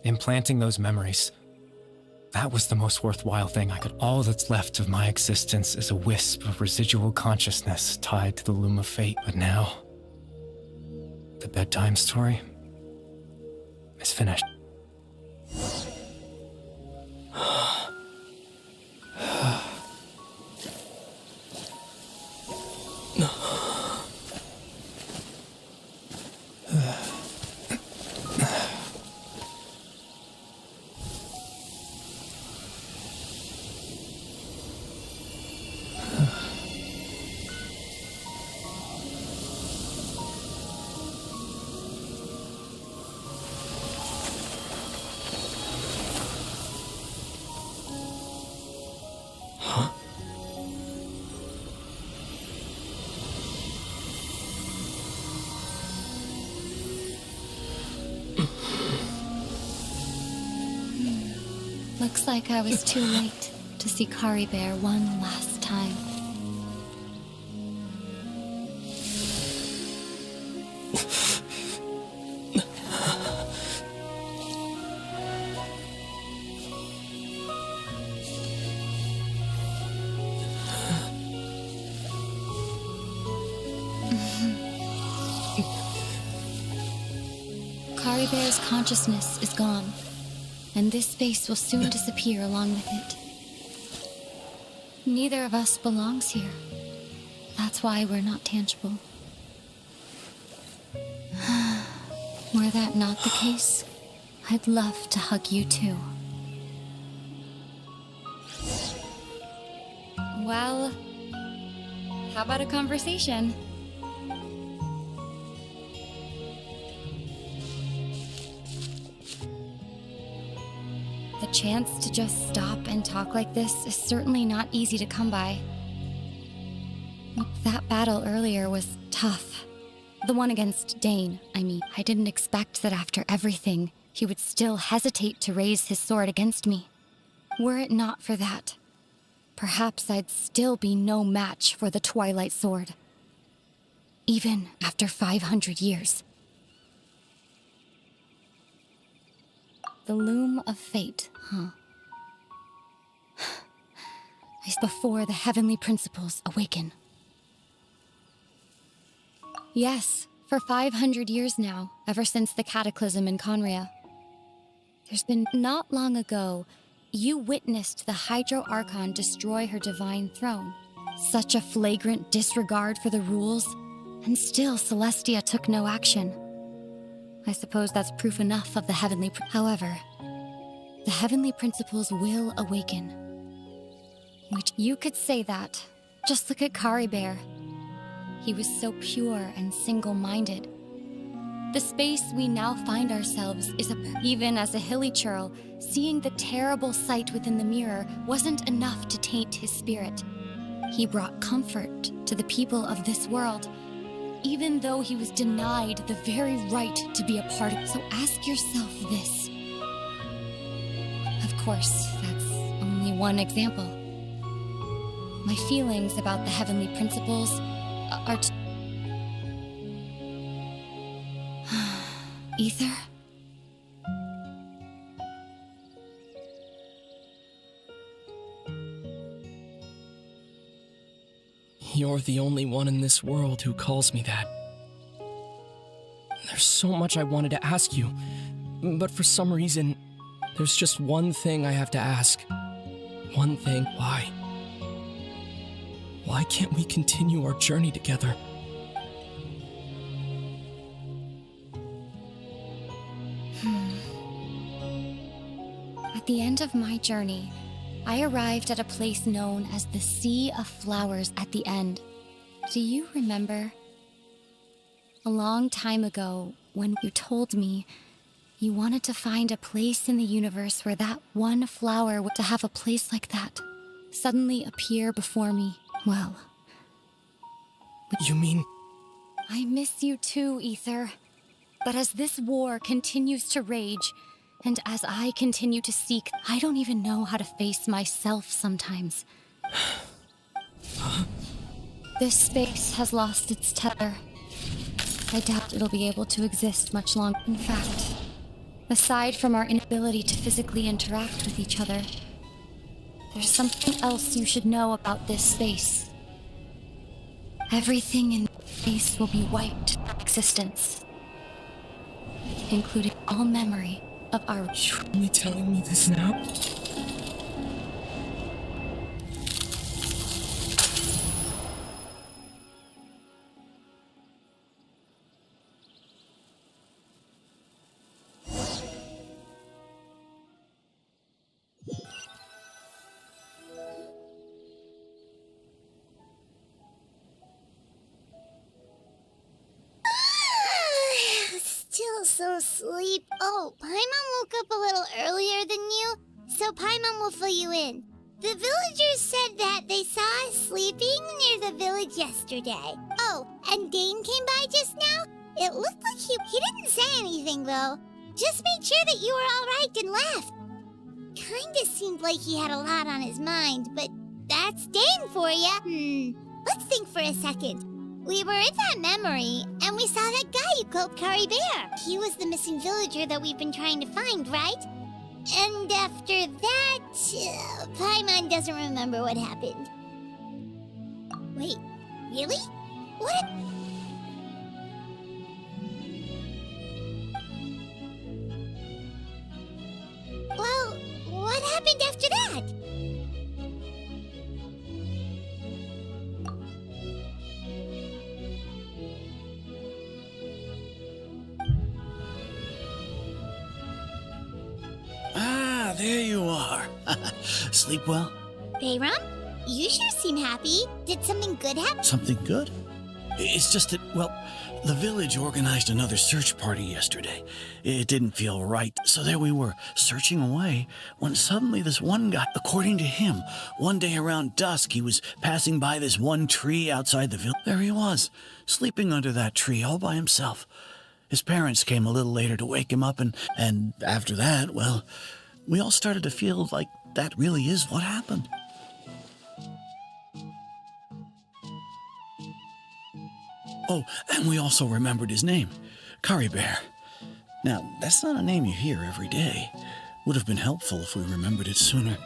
Implanting those memories That was the most worthwhile thing I could. All that's left of my existence is a wisp of residual consciousness tied to the loom of fate. But now, the bedtime story is finished. Looks like I was too late to see Kari Bear one last time. Kari Bear's consciousness is gone, and this space will soon disappear along with it. Neither of us belongs here. That's why we're not tangible. Were that not the case, I'd love to hug you too. Well, how about a conversation? The chance to just stop and talk like this is certainly not easy to come by. That battle earlier was tough. The one against Dane, I mean. I didn't expect that after everything, he would still hesitate to raise his sword against me. Were it not for that, perhaps I'd still be no match for the Twilight Sword. Even after 500 years. The loom of fate, huh? Before the heavenly principles awaken. Yes, for 500 years now, ever since the cataclysm in Conria. There's been not long ago, you witnessed the Hydro Archon destroy her divine throne. Such a flagrant disregard for the rules, and still Celestia took no action. I suppose that's proof enough of the heavenly... However, the heavenly principles will awaken. Which you could say that. Just look at Kari Bear. He was so pure and single-minded. The space we now find ourselves is even as a hilly churl, seeing the terrible sight within the mirror wasn't enough to taint his spirit. He brought comfort to the people of this world, even though he was denied the very right to be a part of it. So ask yourself this. Of course, that's only one example. My feelings about the heavenly principles are Ether? You're the only one in this world who calls me that. There's so much I wanted to ask you, but for some reason, there's just one thing I have to ask. One thing. Why? Why can't we continue our journey together? At the end of my journey, I arrived at a place known as the Sea of Flowers at the end. Do you remember? A long time ago, when you told me you wanted to find a place in the universe where that one flower would to have a place like that suddenly appear before me. Well... You mean... I miss you too, Ether. But as this war continues to rage, and as I continue to seek, I don't even know how to face myself sometimes. This space has lost its tether. I doubt it'll be able to exist much longer. In fact, Aside from our inability to physically interact with each other, there's something else you should know about this space. Everything in this space will be wiped from existence, including all memory of our... You're only telling me this now? Still so sleep. Oh, Paimon woke up a little earlier than you, so Paimon will fill you in. The villagers said that they saw us sleeping near the village yesterday. Oh, and Dane came by just now. It looked like he didn't say anything, though. Just made sure that you were all right and left. Kinda seemed like he had a lot on his mind, but that's Dane for ya. Let's think for a second. We were in that memory, and we saw that guy you called Kari Bear. He was the missing villager that we've been trying to find, right? And after that, Paimon doesn't remember what happened. Wait, really? What? Well, what happened after that? Ah, there you are. Sleep well? Bayram, you sure seem happy. Did something good happen? Something good? It's just that, well, the village organized another search party yesterday. It didn't feel right, so there we were, searching away, when suddenly this one guy, according to him, one day around dusk, he was passing by this one tree outside the village. There he was, sleeping under that tree all by himself. His parents came a little later to wake him up, and after that, well, we all started to feel like that really is what happened. Oh, and we also remembered his name, Kari Bear. Now, that's not a name you hear every day. Would have been helpful if we remembered it sooner.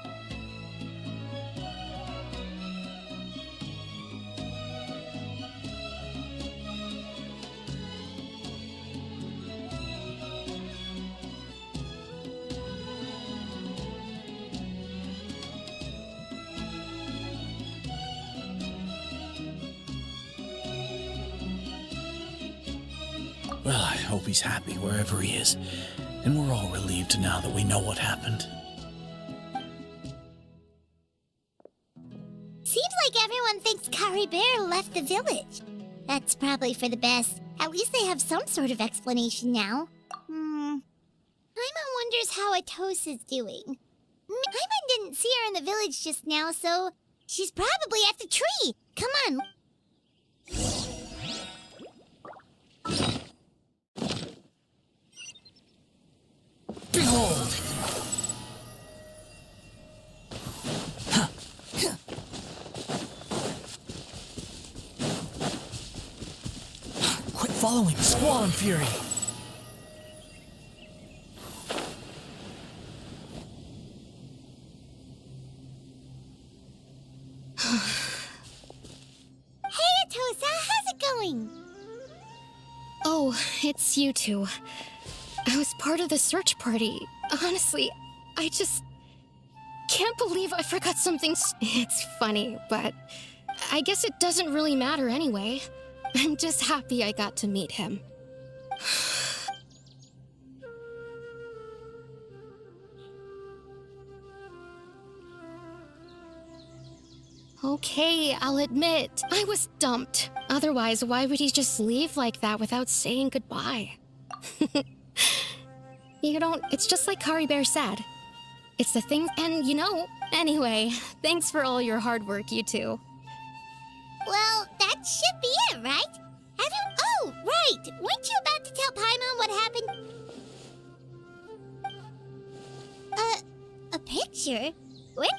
Well, I hope he's happy wherever he is, and we're all relieved now that we know what happened. Seems like everyone thinks Kari Bear left the village. That's probably for the best. At least they have some sort of explanation now. Paimon wonders how Atosa's doing. Paimon didn't see her in the village just now, so she's probably at the tree. Come on. Behold! Quit following, Squall and Fury! Hey, Atosa, how's it going? Oh, it's you two. I was part of the search party. Honestly, I just can't believe I forgot something. It's funny, but I guess it doesn't really matter anyway. I'm just happy I got to meet him. Okay, I'll admit, I was dumped. Otherwise, why would he just leave like that without saying goodbye? It's just like Kari Bear said. It's the thing, and anyway, thanks for all your hard work, you two. Well, that should be it, right? Oh, right! Weren't you about to tell Paimon what happened? A picture? What?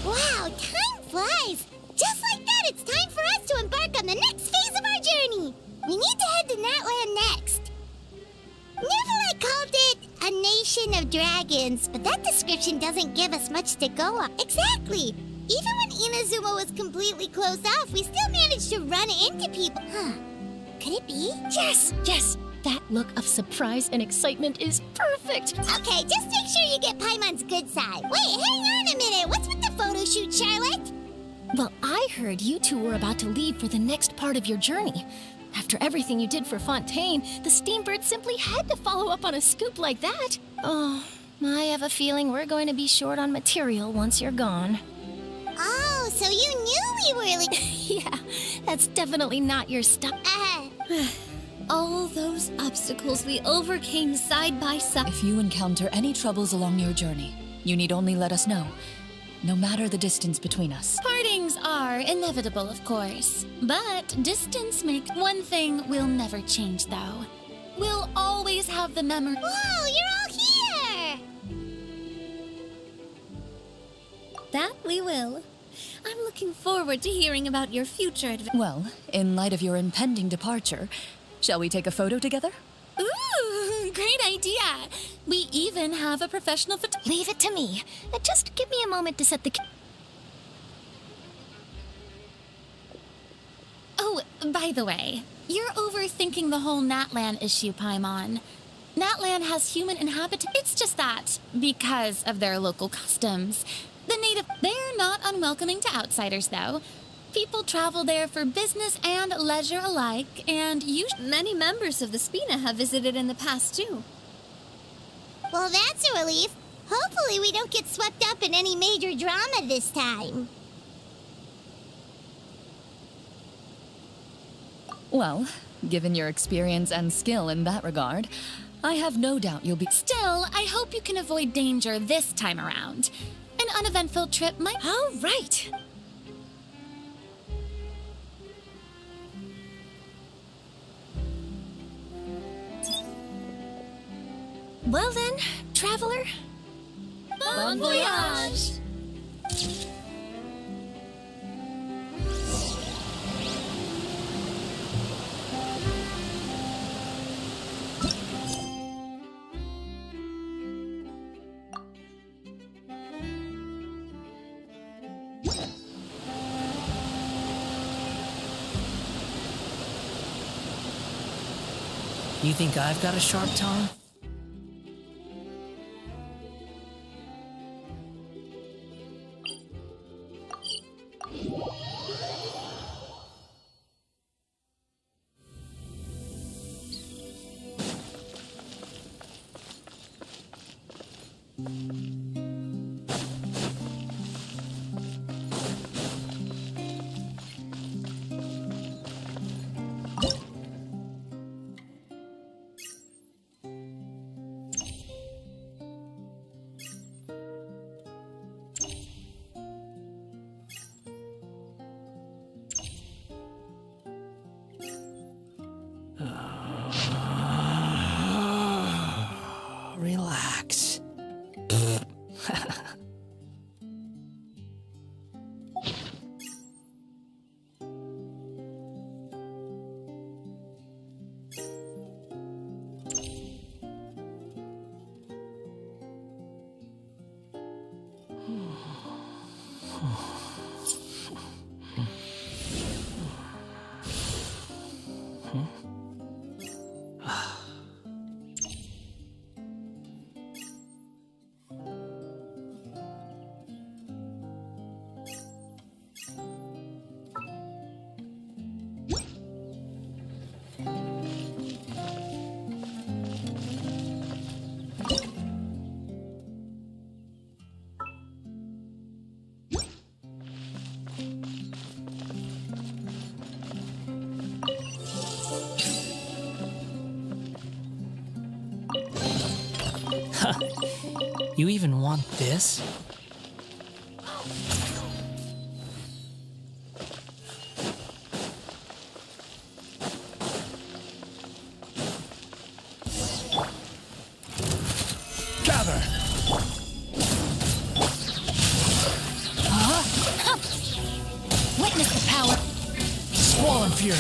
Wow, time flies! Just like that, it's time for us to embark on the next phase of our journey! We need to head to Natland next. Neverlight called it a nation of dragons, but that description doesn't give us much to go on. Exactly! Even when Inazuma was completely closed off, we still managed to run into people. Huh. Could it be? Yes, yes! That look of surprise and excitement is perfect! Okay, just make sure you get Paimon's good side. Wait, hang on a minute! What's with the photo shoot, Charlotte? Well, I heard you two were about to leave for the next part of your journey. After everything you did for Fontaine, the Steambird simply had to follow up on a scoop like that. Oh, I have a feeling we're going to be short on material once you're gone. Oh, so you knew we were Yeah, that's definitely not your stuff. All those obstacles we overcame side by side. If you encounter any troubles along your journey, you need only let us know, no matter the distance between us. Partings are inevitable, of course. But distance makes one thing will never change, though. We'll always have the memory. Whoa, you're all here! That we will. I'm looking forward to hearing about your future adventures. Well, in light of your impending departure, shall we take a photo together? Ooh, great idea! We even have a professional Leave it to me. Just give me a moment to set the... Oh, by the way, you're overthinking the whole Natland issue, Paimon. Natland has human inhabitants. It's just that, because of their local customs, they're not unwelcoming to outsiders, though. People travel there for business and leisure alike, and many members of the Spina have visited in the past, too. Well, that's a relief. Hopefully we don't get swept up in any major drama this time. Well, given your experience and skill in that regard, I have no doubt you'll be... Still, I hope you can avoid danger this time around. An uneventful trip might... All right! Well then, traveler. Bon voyage! You think I've got a sharp tongue? Relax. You even want this? Gather! Witness the power. Swollen fury.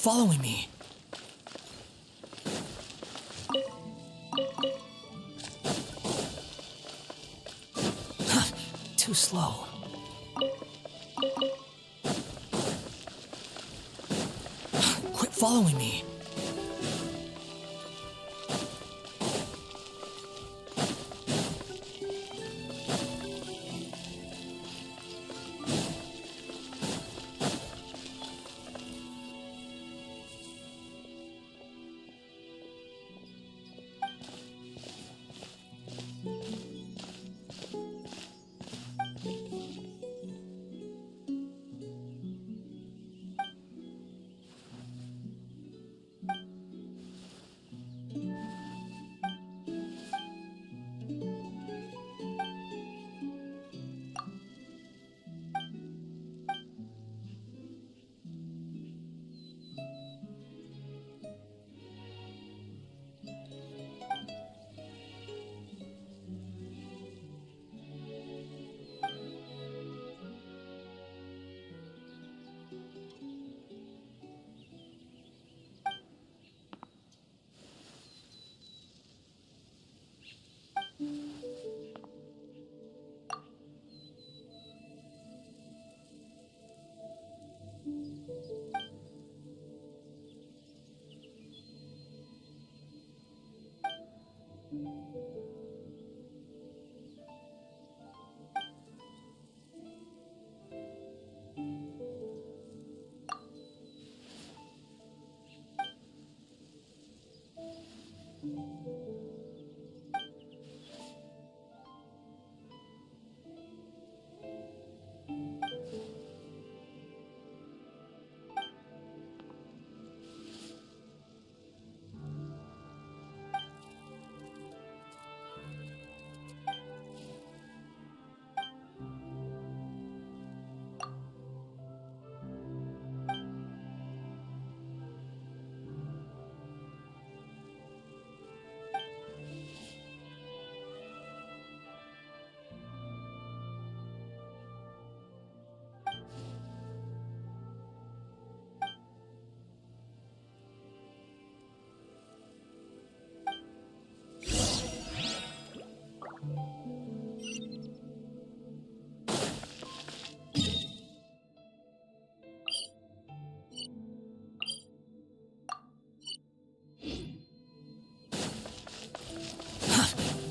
following me. Too slow. Quit following me.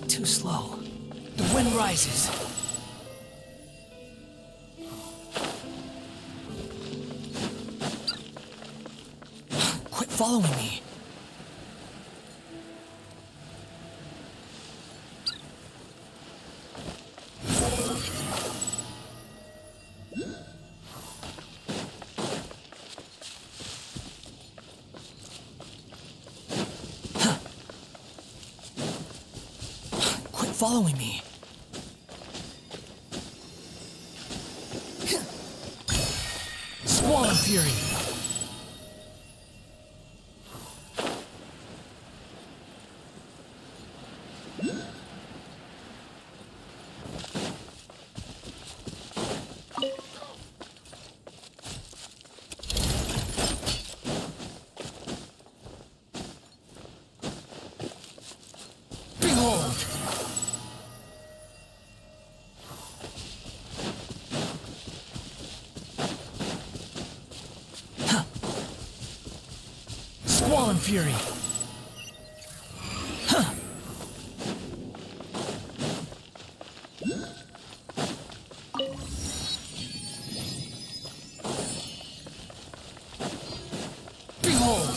Too slow. The wind rises. Quit following me. Following me. Squall and Fury. Behold. Squall and Fury. Huh. Behold.